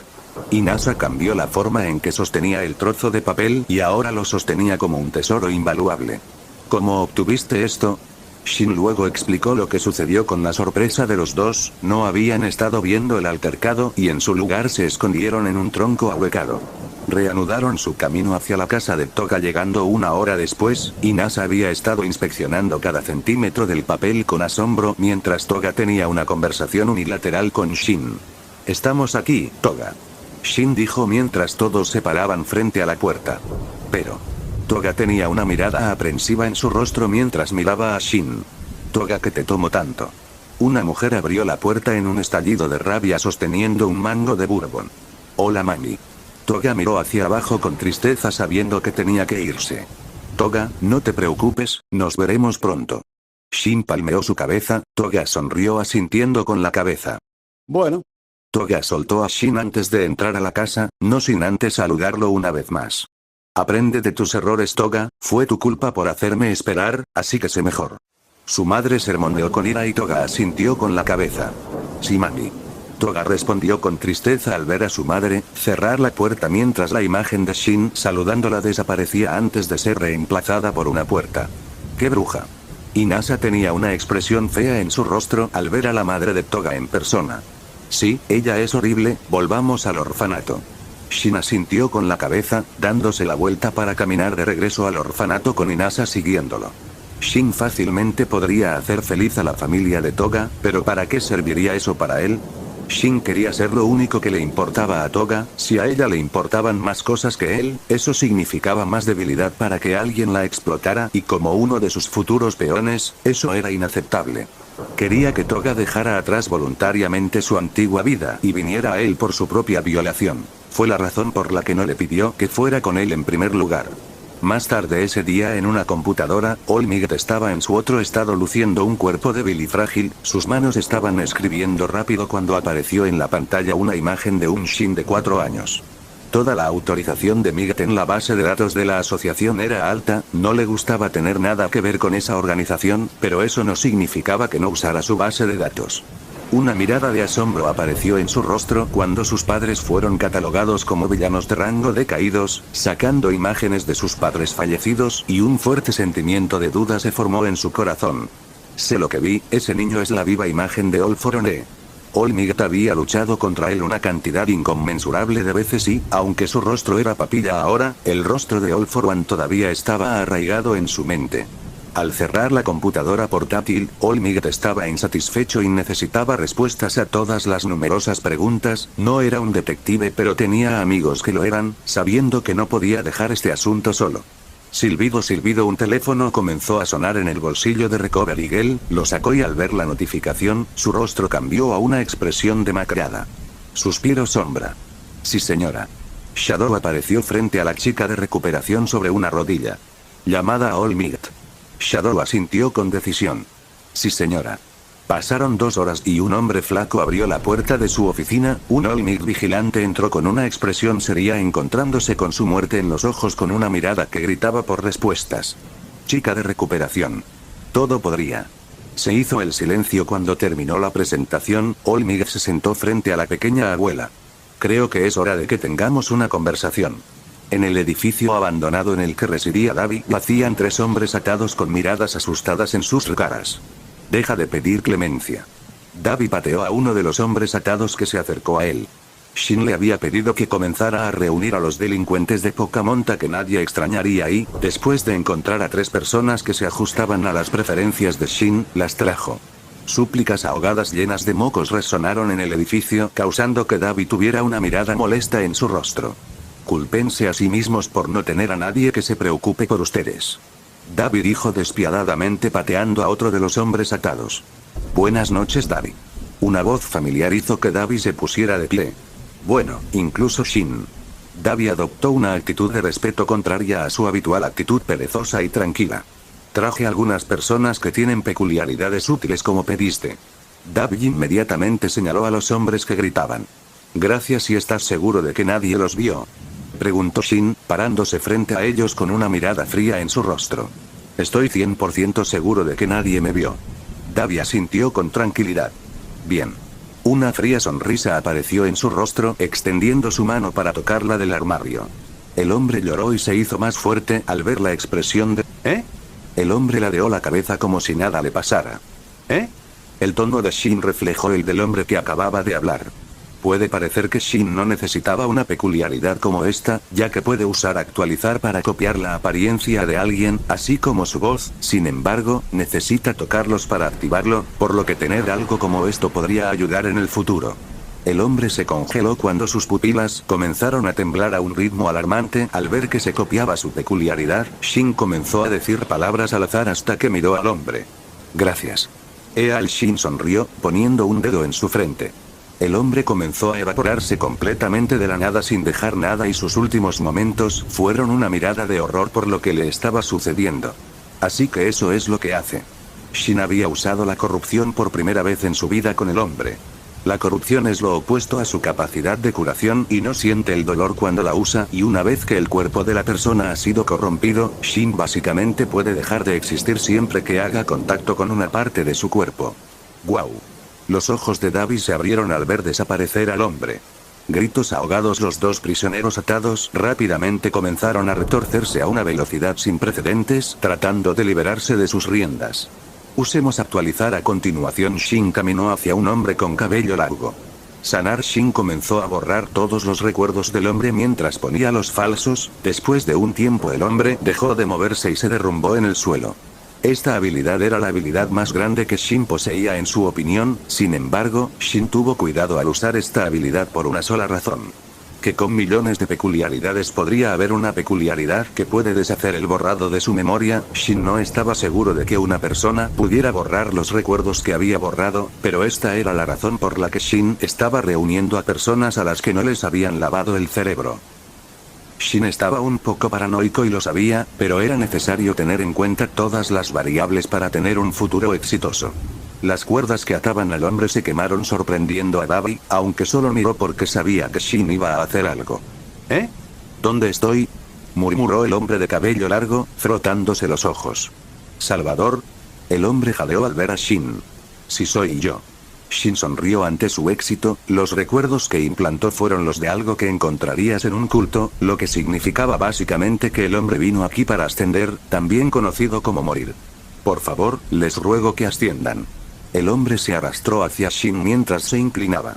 Inasa cambió la forma en que sostenía el trozo de papel y ahora lo sostenía como un tesoro invaluable. ¿Cómo obtuviste esto? Shin luego explicó lo que sucedió con la sorpresa de los dos, no habían estado viendo el altercado y en su lugar se escondieron en un tronco ahuecado. Reanudaron su camino hacia la casa de Toga llegando una hora después, Inasa había estado inspeccionando cada centímetro del papel con asombro mientras Toga tenía una conversación unilateral con Shin. Estamos aquí, Toga. Shin dijo mientras todos se paraban frente a la puerta. Pero Toga tenía una mirada aprensiva en su rostro mientras miraba a Shin. Toga, ¿qué te tomó tanto? Una mujer abrió la puerta en un estallido de rabia sosteniendo un mango de bourbon. Hola mami. Toga miró hacia abajo con tristeza sabiendo que tenía que irse. Toga, no te preocupes, nos veremos pronto. Shin palmeó su cabeza, Toga sonrió asintiendo con la cabeza. Bueno. Toga soltó a Shin antes de entrar a la casa, no sin antes saludarlo una vez más. Aprende de tus errores Toga, fue tu culpa por hacerme esperar, así que sé mejor. Su madre sermoneó con ira y Toga asintió con la cabeza. Sí mami. Toga respondió con tristeza al ver a su madre cerrar la puerta mientras la imagen de Shin saludándola desaparecía antes de ser reemplazada por una puerta. ¡Qué bruja! Inasa tenía una expresión fea en su rostro al ver a la madre de Toga en persona. Sí, ella es horrible, volvamos al orfanato. Shin asintió con la cabeza, dándose la vuelta para caminar de regreso al orfanato con Inasa siguiéndolo. Shin fácilmente podría hacer feliz a la familia de Toga, pero ¿para qué serviría eso para él? Shin quería ser lo único que le importaba a Toga, si a ella le importaban más cosas que él, eso significaba más debilidad para que alguien la explotara y como uno de sus futuros peones, eso era inaceptable. Quería que Toga dejara atrás voluntariamente su antigua vida y viniera a él por su propia violación. Fue la razón por la que no le pidió que fuera con él en primer lugar. Más tarde ese día en una computadora, All Might estaba en su otro estado luciendo un cuerpo débil y frágil, sus manos estaban escribiendo rápido cuando apareció en la pantalla una imagen de un Shin de 4 años. Toda la autorización de Might en la base de datos de la asociación era alta, no le gustaba tener nada que ver con esa organización, pero eso no significaba que no usara su base de datos. Una mirada de asombro apareció en su rostro cuando sus padres fueron catalogados como villanos de rango decaídos, sacando imágenes de sus padres fallecidos y un fuerte sentimiento de duda se formó en su corazón. Sé lo que vi, ese niño es la viva imagen de All For One. Olmigt había luchado contra él una cantidad inconmensurable de veces y, aunque su rostro era papilla ahora, el rostro de All For One todavía estaba arraigado en su mente. Al cerrar la computadora portátil, Olmigt estaba insatisfecho y necesitaba respuestas a todas las numerosas preguntas. No era un detective, pero tenía amigos que lo eran, sabiendo que no podía dejar este asunto solo. Silbido, un teléfono comenzó a sonar en el bolsillo de Recovery Girl, lo sacó y al ver la notificación, su rostro cambió a una expresión demacrada. Suspiro sombra. Sí señora. Shadow apareció frente a la chica de recuperación sobre una rodilla. Llamada a Olmigt. Shadow asintió con decisión. Sí señora. Pasaron 2 horas y un hombre flaco abrió la puerta de su oficina. Un Olmigt vigilante entró con una expresión seria, encontrándose con su muerte en los ojos, con una mirada que gritaba por respuestas. Chica de recuperación. Todo podría. Se hizo el silencio cuando terminó la presentación. Olmigt se sentó frente a la pequeña abuela. Creo que es hora de que tengamos una conversación. En el edificio abandonado en el que residía Davi, yacían 3 hombres atados con miradas asustadas en sus caras. Deja de pedir clemencia. Davi pateó a uno de los hombres atados que se acercó a él. Shin le había pedido que comenzara a reunir a los delincuentes de poca monta que nadie extrañaría y, después de encontrar a 3 personas que se ajustaban a las preferencias de Shin, las trajo. Súplicas ahogadas llenas de mocos resonaron en el edificio, causando que Davi tuviera una mirada molesta en su rostro. Cúlpense a sí mismos por no tener a nadie que se preocupe por ustedes. Davi dijo despiadadamente, pateando a otro de los hombres atados. Buenas noches, Davi. Una voz familiar hizo que Davi se pusiera de pie. Bueno, incluso Shin. Davi adoptó una actitud de respeto contraria a su habitual actitud perezosa y tranquila. Traje algunas personas que tienen peculiaridades útiles como pediste. Davi inmediatamente señaló a los hombres que gritaban. Gracias. ¿Y estás seguro de que nadie los vio?, preguntó Shin, parándose frente a ellos con una mirada fría en su rostro. Estoy 100% seguro de que nadie me vio. Davi asintió con tranquilidad. Bien. Una fría sonrisa apareció en su rostro, extendiendo su mano para tocarla del armario. El hombre lloró y se hizo más fuerte al ver la expresión de... ¿Eh? El hombre ladeó la cabeza como si nada le pasara. ¿Eh? El tono de Shin reflejó el del hombre que acababa de hablar. Puede parecer que Shin no necesitaba una peculiaridad como esta, ya que puede usar actualizar para copiar la apariencia de alguien, así como su voz. Sin embargo, necesita tocarlos para activarlo, por lo que tener algo como esto podría ayudar en el futuro. El hombre se congeló cuando sus pupilas comenzaron a temblar a un ritmo alarmante al ver que se copiaba su peculiaridad. Shin comenzó a decir palabras al azar hasta que miró al hombre. Gracias. Shin sonrió, poniendo un dedo en su frente. El hombre comenzó a evaporarse completamente de la nada sin dejar nada y sus últimos momentos fueron una mirada de horror por lo que le estaba sucediendo. Así que eso es lo que hace. Shin había usado la corrupción por primera vez en su vida con el hombre. La corrupción es lo opuesto a su capacidad de curación y no siente el dolor cuando la usa, y una vez que el cuerpo de la persona ha sido corrompido, Shin básicamente puede dejar de existir siempre que haga contacto con una parte de su cuerpo. ¡Guau! Los ojos de Davi se abrieron al ver desaparecer al hombre. Gritos ahogados. Los 2 prisioneros atados rápidamente comenzaron a retorcerse a una velocidad sin precedentes, tratando de liberarse de sus riendas. Usemos actualizar a continuación. Shin caminó hacia un hombre con cabello largo. Sanar. Shin comenzó a borrar todos los recuerdos del hombre mientras ponía los falsos. Después de un tiempo el hombre dejó de moverse y se derrumbó en el suelo. Esta habilidad era la habilidad más grande que Shin poseía en su opinión. Sin embargo, Shin tuvo cuidado al usar esta habilidad por una sola razón. Que con millones de peculiaridades podría haber una peculiaridad que puede deshacer el borrado de su memoria. Shin no estaba seguro de que una persona pudiera borrar los recuerdos que había borrado, pero esta era la razón por la que Shin estaba reuniendo a personas a las que no les habían lavado el cerebro. Shin estaba un poco paranoico y lo sabía, pero era necesario tener en cuenta todas las variables para tener un futuro exitoso. Las cuerdas que ataban al hombre se quemaron sorprendiendo a Davi, aunque solo miró porque sabía que Shin iba a hacer algo. ¿Eh? ¿Dónde estoy?, murmuró el hombre de cabello largo, frotándose los ojos. Salvador. El hombre jadeó al ver a Shin. Sí, soy yo. Shin sonrió ante su éxito. Los recuerdos que implantó fueron los de algo que encontrarías en un culto, lo que significaba básicamente que el hombre vino aquí para ascender, también conocido como morir. Por favor, les ruego que asciendan. El hombre se arrastró hacia Shin mientras se inclinaba.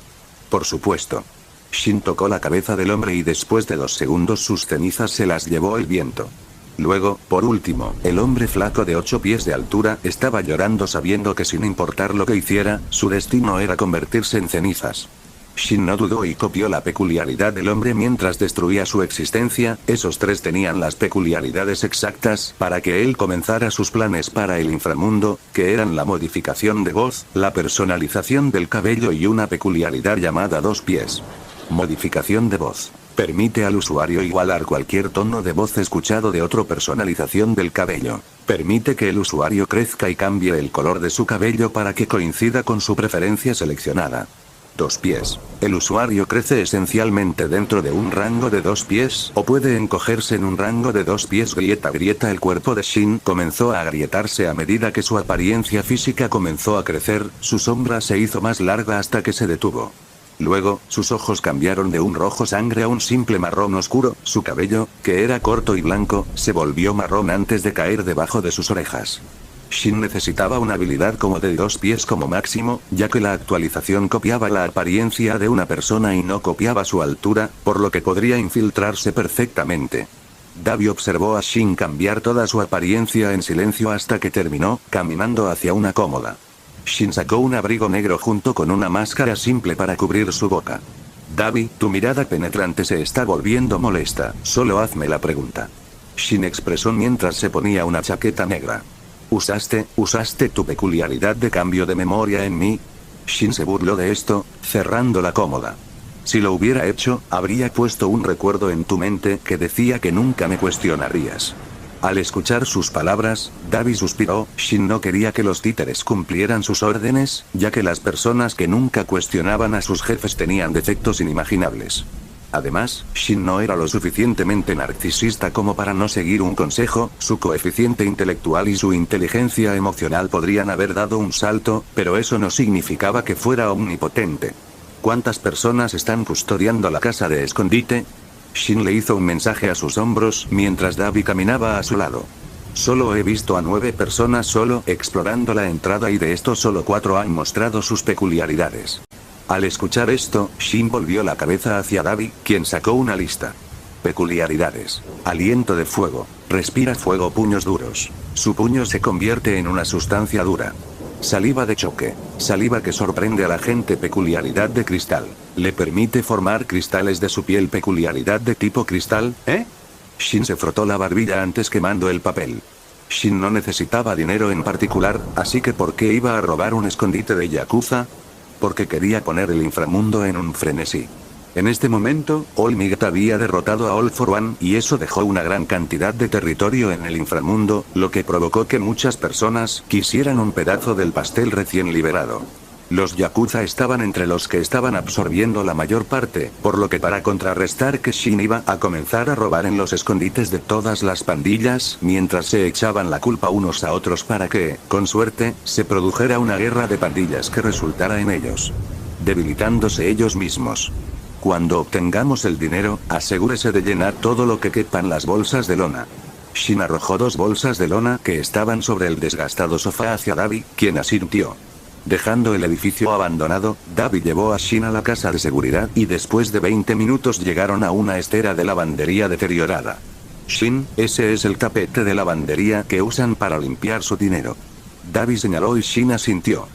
Por supuesto. Shin tocó la cabeza del hombre y después de 2 segundos sus cenizas se las llevó el viento. Luego, por último, el hombre flaco de 8 pies de altura estaba llorando sabiendo que sin importar lo que hiciera, su destino era convertirse en cenizas. Shin no dudó y copió la peculiaridad del hombre mientras destruía su existencia. Esos 3 tenían las peculiaridades exactas para que él comenzara sus planes para el inframundo, que eran la modificación de voz, la personalización del cabello y una peculiaridad llamada 2 pies. Modificación de voz. Permite al usuario igualar cualquier tono de voz escuchado de otro. Personalización del cabello. Permite que el usuario crezca y cambie el color de su cabello para que coincida con su preferencia seleccionada. 2 pies. El usuario crece esencialmente dentro de un rango de 2 pies o puede encogerse en un rango de 2 pies. Grieta. El cuerpo de Shin comenzó a agrietarse a medida que su apariencia física comenzó a crecer, su sombra se hizo más larga hasta que se detuvo. Luego, sus ojos cambiaron de un rojo sangre a un simple marrón oscuro, su cabello, que era corto y blanco, se volvió marrón antes de caer debajo de sus orejas. Shin necesitaba una habilidad como de 2 pies como máximo, ya que la actualización copiaba la apariencia de una persona y no copiaba su altura, por lo que podría infiltrarse perfectamente. Davi observó a Shin cambiar toda su apariencia en silencio hasta que terminó, caminando hacia una cómoda. Shin sacó un abrigo negro junto con una máscara simple para cubrir su boca. Davi, tu mirada penetrante se está volviendo molesta, solo hazme la pregunta. Shin expresó mientras se ponía una chaqueta negra. ¿Usaste tu peculiaridad de cambio de memoria en mí? Shin se burló de esto, cerrando la cómoda. Si lo hubiera hecho, habría puesto un recuerdo en tu mente que decía que nunca me cuestionarías. Al escuchar sus palabras, Davi suspiró. Shin no quería que los títeres cumplieran sus órdenes, ya que las personas que nunca cuestionaban a sus jefes tenían defectos inimaginables. Además, Shin no era lo suficientemente narcisista como para no seguir un consejo. Su coeficiente intelectual y su inteligencia emocional podrían haber dado un salto, pero eso no significaba que fuera omnipotente. ¿Cuántas personas están custodiando la casa de escondite? Shin le hizo un mensaje a sus hombros mientras Davi caminaba a su lado. Solo he visto a 9 personas solo explorando la entrada y de estos solo 4 han mostrado sus peculiaridades. Al escuchar esto, Shin volvió la cabeza hacia Davi, quien sacó una lista. Peculiaridades. Aliento de fuego. Respira fuego. Puños duros. Su puño se convierte en una sustancia dura. Saliva de choque. Saliva que sorprende a la gente. Peculiaridad de cristal. Le permite formar cristales de su piel. Peculiaridad de tipo cristal, ¿eh? Shin se frotó la barbilla antes quemando el papel. Shin no necesitaba dinero en particular, así que ¿por qué iba a robar un escondite de Yakuza? Porque quería poner el inframundo en un frenesí. En este momento, All Might había derrotado a All for One y eso dejó una gran cantidad de territorio en el inframundo, lo que provocó que muchas personas quisieran un pedazo del pastel recién liberado. Los Yakuza estaban entre los que estaban absorbiendo la mayor parte, por lo que para contrarrestar que Shin iba a comenzar a robar en los escondites de todas las pandillas, mientras se echaban la culpa unos a otros para que, con suerte, se produjera una guerra de pandillas que resultara en ellos, debilitándose ellos mismos. Cuando obtengamos el dinero, asegúrese de llenar todo lo que quepa en las bolsas de lona. Shin arrojó 2 bolsas de lona que estaban sobre el desgastado sofá hacia Davi, quien asintió. Dejando el edificio abandonado, Davi llevó a Shin a la casa de seguridad y después de 20 minutos llegaron a una estera de lavandería deteriorada. Shin, ese es el tapete de lavandería que usan para limpiar su dinero. Davi señaló y Shin asintió.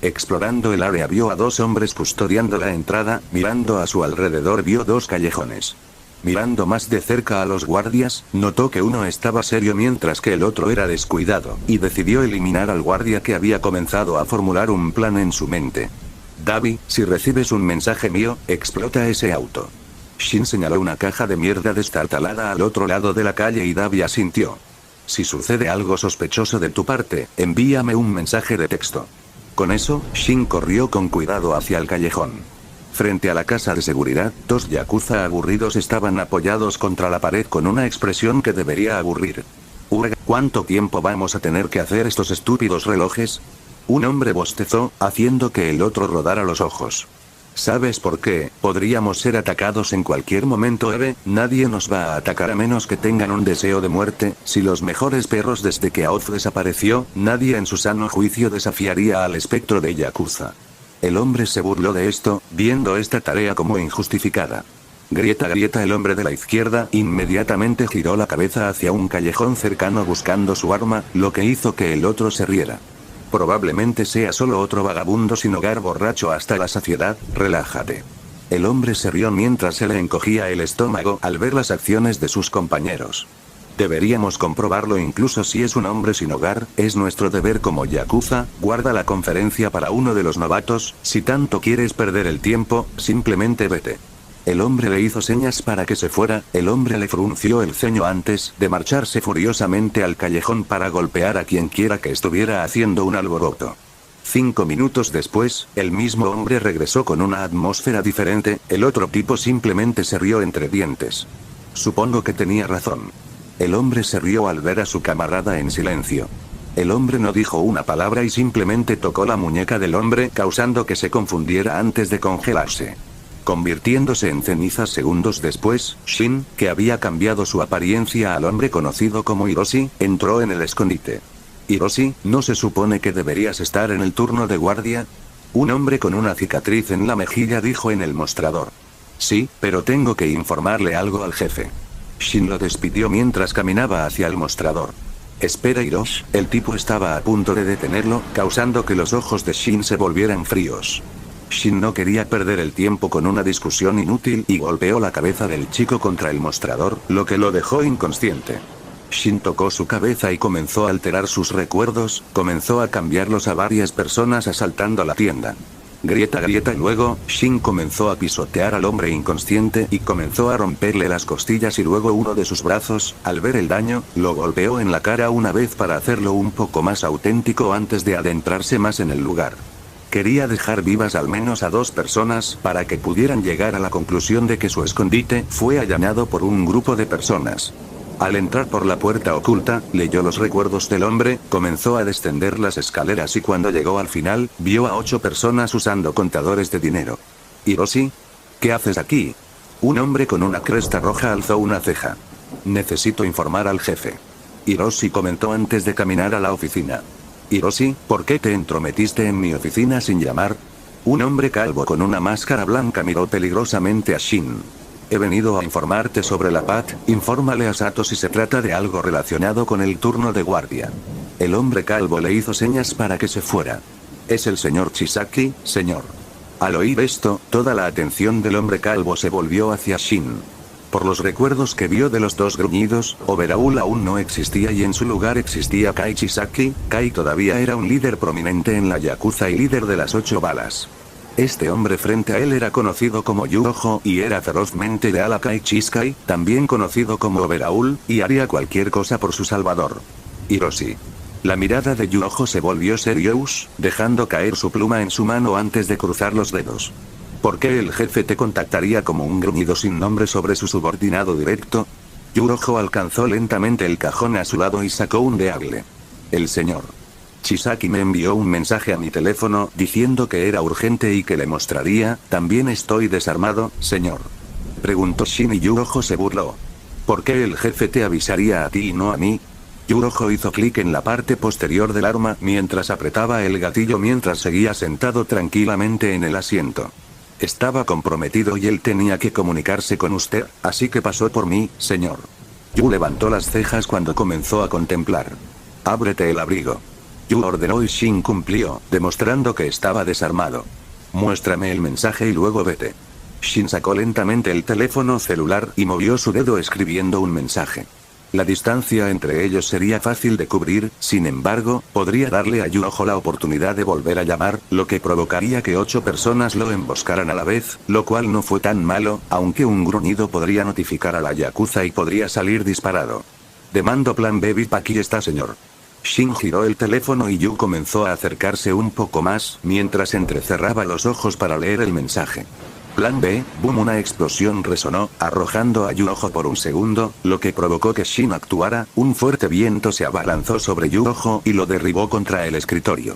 Explorando el área vio a 2 hombres custodiando la entrada, mirando a su alrededor vio 2 callejones. Mirando más de cerca a los guardias, notó que uno estaba serio mientras que el otro era descuidado, y decidió eliminar al guardia que había comenzado a formular un plan en su mente. Davi, si recibes un mensaje mío, explota ese auto. Shin señaló una caja de mierda destartalada al otro lado de la calle y Davi asintió. Si sucede algo sospechoso de tu parte, envíame un mensaje de texto. Con eso, Shin corrió con cuidado hacia el callejón. Frente a la casa de seguridad, 2 yakuza aburridos estaban apoyados contra la pared con una expresión que debería aburrir. ¿Cuánto tiempo vamos a tener que hacer estos estúpidos relojes? Un hombre bostezó, haciendo que el otro rodara los ojos. ¿Sabes por qué? Podríamos ser atacados en cualquier momento, Eve. Nadie nos va a atacar a menos que tengan un deseo de muerte. Si los mejores perros desde que Aoth desapareció, nadie en su sano juicio desafiaría al espectro de Yakuza. El hombre se burló de esto, viendo esta tarea como injustificada. Grieta, el hombre de la izquierda, inmediatamente giró la cabeza hacia un callejón cercano buscando su arma, lo que hizo que el otro se riera. Probablemente sea solo otro vagabundo sin hogar borracho hasta la saciedad, relájate. El hombre se rió mientras se le encogía el estómago al ver las acciones de sus compañeros. Deberíamos comprobarlo incluso si es un hombre sin hogar, es nuestro deber como Yakuza. Guarda la conferencia para uno de los novatos, si tanto quieres perder el tiempo, simplemente vete. El hombre le hizo señas para que se fuera, el hombre le frunció el ceño antes de marcharse furiosamente al callejón para golpear a quien quiera que estuviera haciendo un alboroto. 5 minutos después, el mismo hombre regresó con una atmósfera diferente, el otro tipo simplemente se rió entre dientes. Supongo que tenía razón. El hombre se rió al ver a su camarada en silencio. El hombre no dijo una palabra y simplemente tocó la muñeca del hombre causando que se confundiera antes de congelarse. Convirtiéndose en cenizas segundos después, Shin, que había cambiado su apariencia al hombre conocido como Hiroshi, entró en el escondite. Hiroshi, ¿no se supone que deberías estar en el turno de guardia? Un hombre con una cicatriz en la mejilla dijo en el mostrador. Sí, pero tengo que informarle algo al jefe. Shin lo despidió mientras caminaba hacia el mostrador. Espera, Hiroshi, el tipo estaba a punto de detenerlo, causando que los ojos de Shin se volvieran fríos. Shin no quería perder el tiempo con una discusión inútil y golpeó la cabeza del chico contra el mostrador, lo que lo dejó inconsciente. Shin tocó su cabeza y comenzó a alterar sus recuerdos, comenzó a cambiarlos a varias personas asaltando la tienda. Grieta, luego, Shin comenzó a pisotear al hombre inconsciente y comenzó a romperle las costillas y luego uno de sus brazos, al ver el daño, lo golpeó en la cara una vez para hacerlo un poco más auténtico antes de adentrarse más en el lugar. Quería dejar vivas al menos a 2 personas para que pudieran llegar a la conclusión de que su escondite fue allanado por un grupo de personas. Al entrar por la puerta oculta, leyó los recuerdos del hombre, comenzó a descender las escaleras y cuando llegó al final, vio a 8 personas usando contadores de dinero. ¿Hiroshi? ¿Qué haces aquí? Un hombre con una cresta roja alzó una ceja. Necesito informar al jefe. Hiroshi comentó antes de caminar a la oficina. Hiroshi, ¿por qué te entrometiste en mi oficina sin llamar? Un hombre calvo con una máscara blanca miró peligrosamente a Shin. He venido a informarte sobre la PAT, infórmale a Sato si se trata de algo relacionado con el turno de guardia. El hombre calvo le hizo señas para que se fuera. Es el señor Chisaki, señor. Al oír esto, toda la atención del hombre calvo se volvió hacia Shin. Por los recuerdos que vio de los 2 gruñidos, Overhaul aún no existía y en su lugar existía Kai Chisaki. Kai todavía era un líder prominente en la Yakuza y líder de las 8 balas. Este hombre frente a él era conocido como Yuho y era ferozmente leal a Kai Chiskai, también conocido como Overhaul, y haría cualquier cosa por su salvador. Hiroshi. La mirada de Yuho se volvió serious, dejando caer su pluma en su mano antes de cruzar los dedos. ¿Por qué el jefe te contactaría como un gruñido sin nombre sobre su subordinado directo? Yuho alcanzó lentamente el cajón a su lado y sacó un deagle. El señor Chisaki me envió un mensaje a mi teléfono diciendo que era urgente y que le mostraría. También estoy desarmado, señor. Preguntó Shin y Yuho se burló. ¿Por qué el jefe te avisaría a ti y no a mí? Yuho hizo clic en la parte posterior del arma mientras apretaba el gatillo mientras seguía sentado tranquilamente en el asiento. Estaba comprometido y él tenía que comunicarse con usted, así que pasó por mí, señor. Yu levantó las cejas cuando comenzó a contemplar. Ábrete el abrigo. Yu ordenó y Shin cumplió, demostrando que estaba desarmado. Muéstrame el mensaje y luego vete. Shin sacó lentamente el teléfono celular y movió su dedo escribiendo un mensaje. La distancia entre ellos sería fácil de cubrir, sin embargo, podría darle a Yuho la oportunidad de volver a llamar, lo que provocaría que 8 personas lo emboscaran a la vez, lo cual no fue tan malo, aunque un gruñido podría notificar a la Yakuza y podría salir disparado. Demando plan B VIP, aquí está, señor. Shin giró el teléfono y Yu comenzó a acercarse un poco más, mientras entrecerraba los ojos para leer el mensaje. Plan B, boom, una explosión resonó, arrojando a Yuho por un segundo, lo que provocó que Shin actuara. Un fuerte viento se abalanzó sobre Yuho y lo derribó contra el escritorio.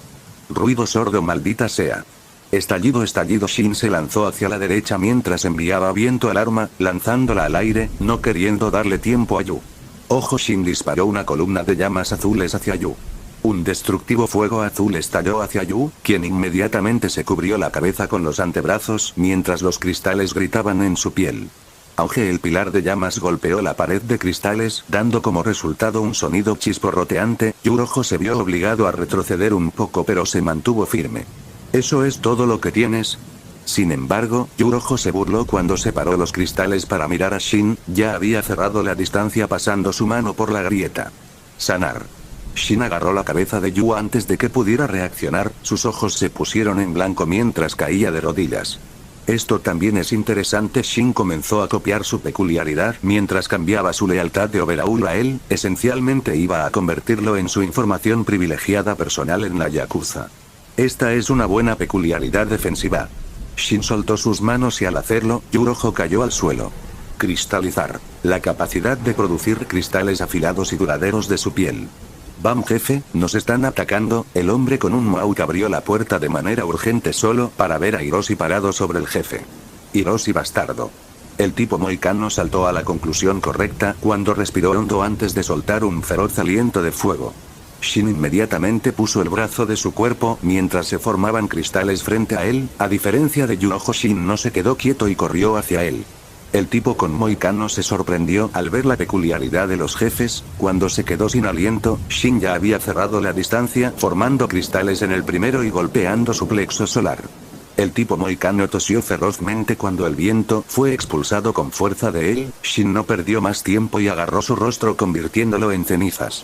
Ruido sordo, maldita sea. Estallido, estallido. Shin se lanzó hacia la derecha mientras enviaba viento al arma, lanzándola al aire, no queriendo darle tiempo a Yu. Ojo. Shin disparó una columna de llamas azules hacia Yu. Un destructivo fuego azul estalló hacia Yu, quien inmediatamente se cubrió la cabeza con los antebrazos mientras los cristales gritaban en su piel. Auge. El pilar de llamas golpeó la pared de cristales, dando como resultado un sonido chisporroteante. Yurojo se vio obligado a retroceder un poco, pero se mantuvo firme. ¿Eso es todo lo que tienes? Sin embargo, Yurojo se burló cuando separó los cristales para mirar a Shin. Ya había cerrado la distancia pasando su mano por la grieta. Sanar. Shin agarró la cabeza de Yu antes de que pudiera reaccionar, sus ojos se pusieron en blanco mientras caía de rodillas. Esto también es interesante. Shin comenzó a copiar su peculiaridad mientras cambiaba su lealtad de Overhaul a él, esencialmente iba a convertirlo en su información privilegiada personal en la Yakuza. Esta es una buena peculiaridad defensiva. Shin soltó sus manos y al hacerlo, Yurojo cayó al suelo. Cristalizar. La capacidad de producir cristales afilados y duraderos de su piel. Bam, jefe, nos están atacando. El hombre con un mohawk abrió la puerta de manera urgente solo para ver a Hiroshi parado sobre el jefe. Hiroshi bastardo. El tipo mohicano saltó a la conclusión correcta cuando respiró hondo antes de soltar un feroz aliento de fuego. Shin inmediatamente puso el brazo de su cuerpo mientras se formaban cristales frente a él. A diferencia de Yurojo, Shin no se quedó quieto y corrió hacia él. El tipo con mohicano se sorprendió al ver la peculiaridad de los jefes. Cuando se quedó sin aliento, Shin ya había cerrado la distancia, formando cristales en el primero y golpeando su plexo solar. El tipo mohicano tosió ferozmente cuando el viento fue expulsado con fuerza de él. Shin no perdió más tiempo y agarró su rostro convirtiéndolo en cenizas.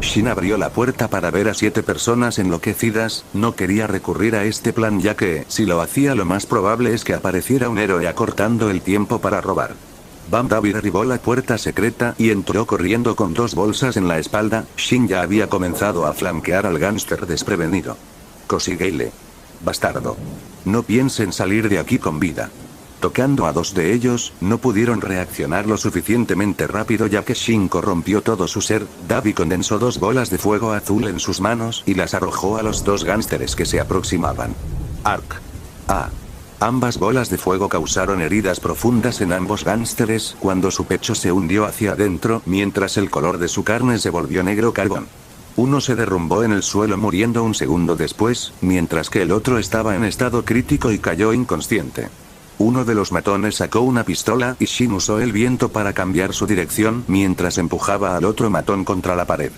Shin abrió la puerta para ver a 7 personas enloquecidas. No quería recurrir a este plan ya que, si lo hacía, lo más probable es que apareciera un héroe acortando el tiempo para robar. Bam. Davi derribó la puerta secreta y entró corriendo con 2 bolsas en la espalda. Shin ya había comenzado a flanquear al gánster desprevenido. Consíguele. Bastardo. No piensen salir de aquí con vida. Tocando a 2 de ellos, no pudieron reaccionar lo suficientemente rápido ya que Shin corrompió todo su ser. Davi condensó 2 bolas de fuego azul en sus manos y las arrojó a los 2 gánsteres que se aproximaban. Arc. Ambas bolas de fuego causaron heridas profundas en ambos gánsteres cuando su pecho se hundió hacia adentro mientras el color de su carne se volvió negro carbón. Uno se derrumbó en el suelo muriendo un segundo después, mientras que el otro estaba en estado crítico y cayó inconsciente. Uno de los matones sacó una pistola y Shin usó el viento para cambiar su dirección mientras empujaba al otro matón contra la pared.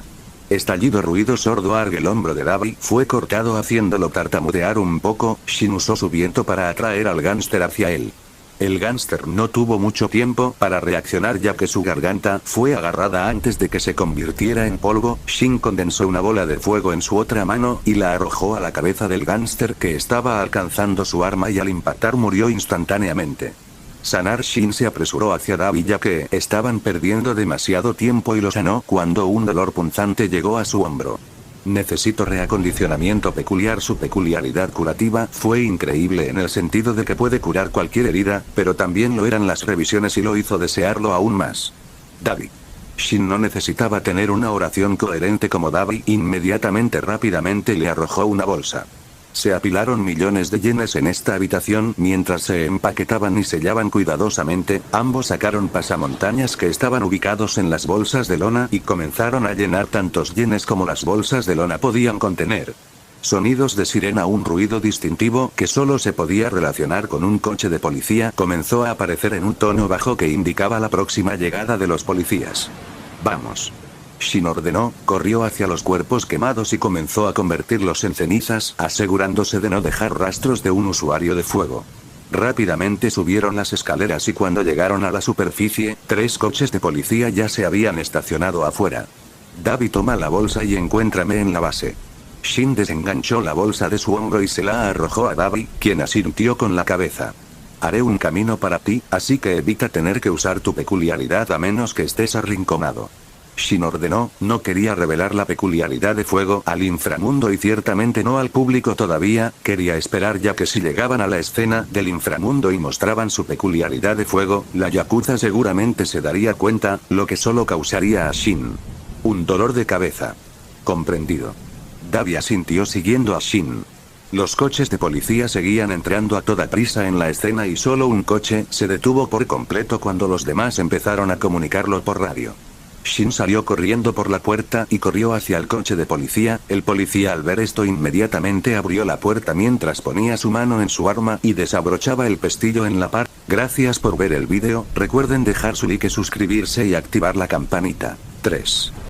Estallido, ruido sordo. El hombro de Davi fue cortado haciéndolo tartamudear un poco. Shin usó su viento para atraer al gánster hacia él. El gánster no tuvo mucho tiempo para reaccionar ya que su garganta fue agarrada antes de que se convirtiera en polvo. Shin condensó una bola de fuego en su otra mano y la arrojó a la cabeza del gánster que estaba alcanzando su arma y al impactar murió instantáneamente. Sanar. Shin se apresuró hacia Davi ya que estaban perdiendo demasiado tiempo y lo sanó cuando un dolor punzante llegó a su hombro. Necesito reacondicionamiento peculiar. Su peculiaridad curativa fue increíble en el sentido de que puede curar cualquier herida, pero también lo eran las revisiones y lo hizo desearlo aún más. Davi. Shin no necesitaba tener una oración coherente como Davi. Inmediatamente rápidamente le arrojó una bolsa. Se apilaron millones de yenes en esta habitación mientras se empaquetaban y sellaban cuidadosamente. Ambos sacaron pasamontañas que estaban ubicados en las bolsas de lona y comenzaron a llenar tantos yenes como las bolsas de lona podían contener. Sonidos de sirena. Un ruido distintivo que solo se podía relacionar con un coche de policía comenzó a aparecer en un tono bajo que indicaba la próxima llegada de los policías. Vamos. Shin ordenó, corrió hacia los cuerpos quemados y comenzó a convertirlos en cenizas, asegurándose de no dejar rastros de un usuario de fuego. Rápidamente subieron las escaleras y cuando llegaron a la superficie, 3 coches de policía ya se habían estacionado afuera. Davi, toma la bolsa y encuéntrame en la base. Shin desenganchó la bolsa de su hombro y se la arrojó a Davi, quien asintió con la cabeza. Haré un camino para ti, así que evita tener que usar tu peculiaridad a menos que estés arrinconado. Shin ordenó, no quería revelar la peculiaridad de fuego al inframundo y ciertamente no al público todavía, quería esperar ya que si llegaban a la escena del inframundo y mostraban su peculiaridad de fuego, la Yakuza seguramente se daría cuenta, lo que solo causaría a Shin un dolor de cabeza. Comprendido. Davi asintió siguiendo a Shin. Los coches de policía seguían entrando a toda prisa en la escena y solo un coche se detuvo por completo cuando los demás empezaron a comunicarlo por radio. Shin salió corriendo por la puerta y corrió hacia el coche de policía. El policía al ver esto inmediatamente abrió la puerta mientras ponía su mano en su arma y desabrochaba el pestillo en la par. Gracias por ver el vídeo, recuerden dejar su like, suscribirse y activar la campanita. 3.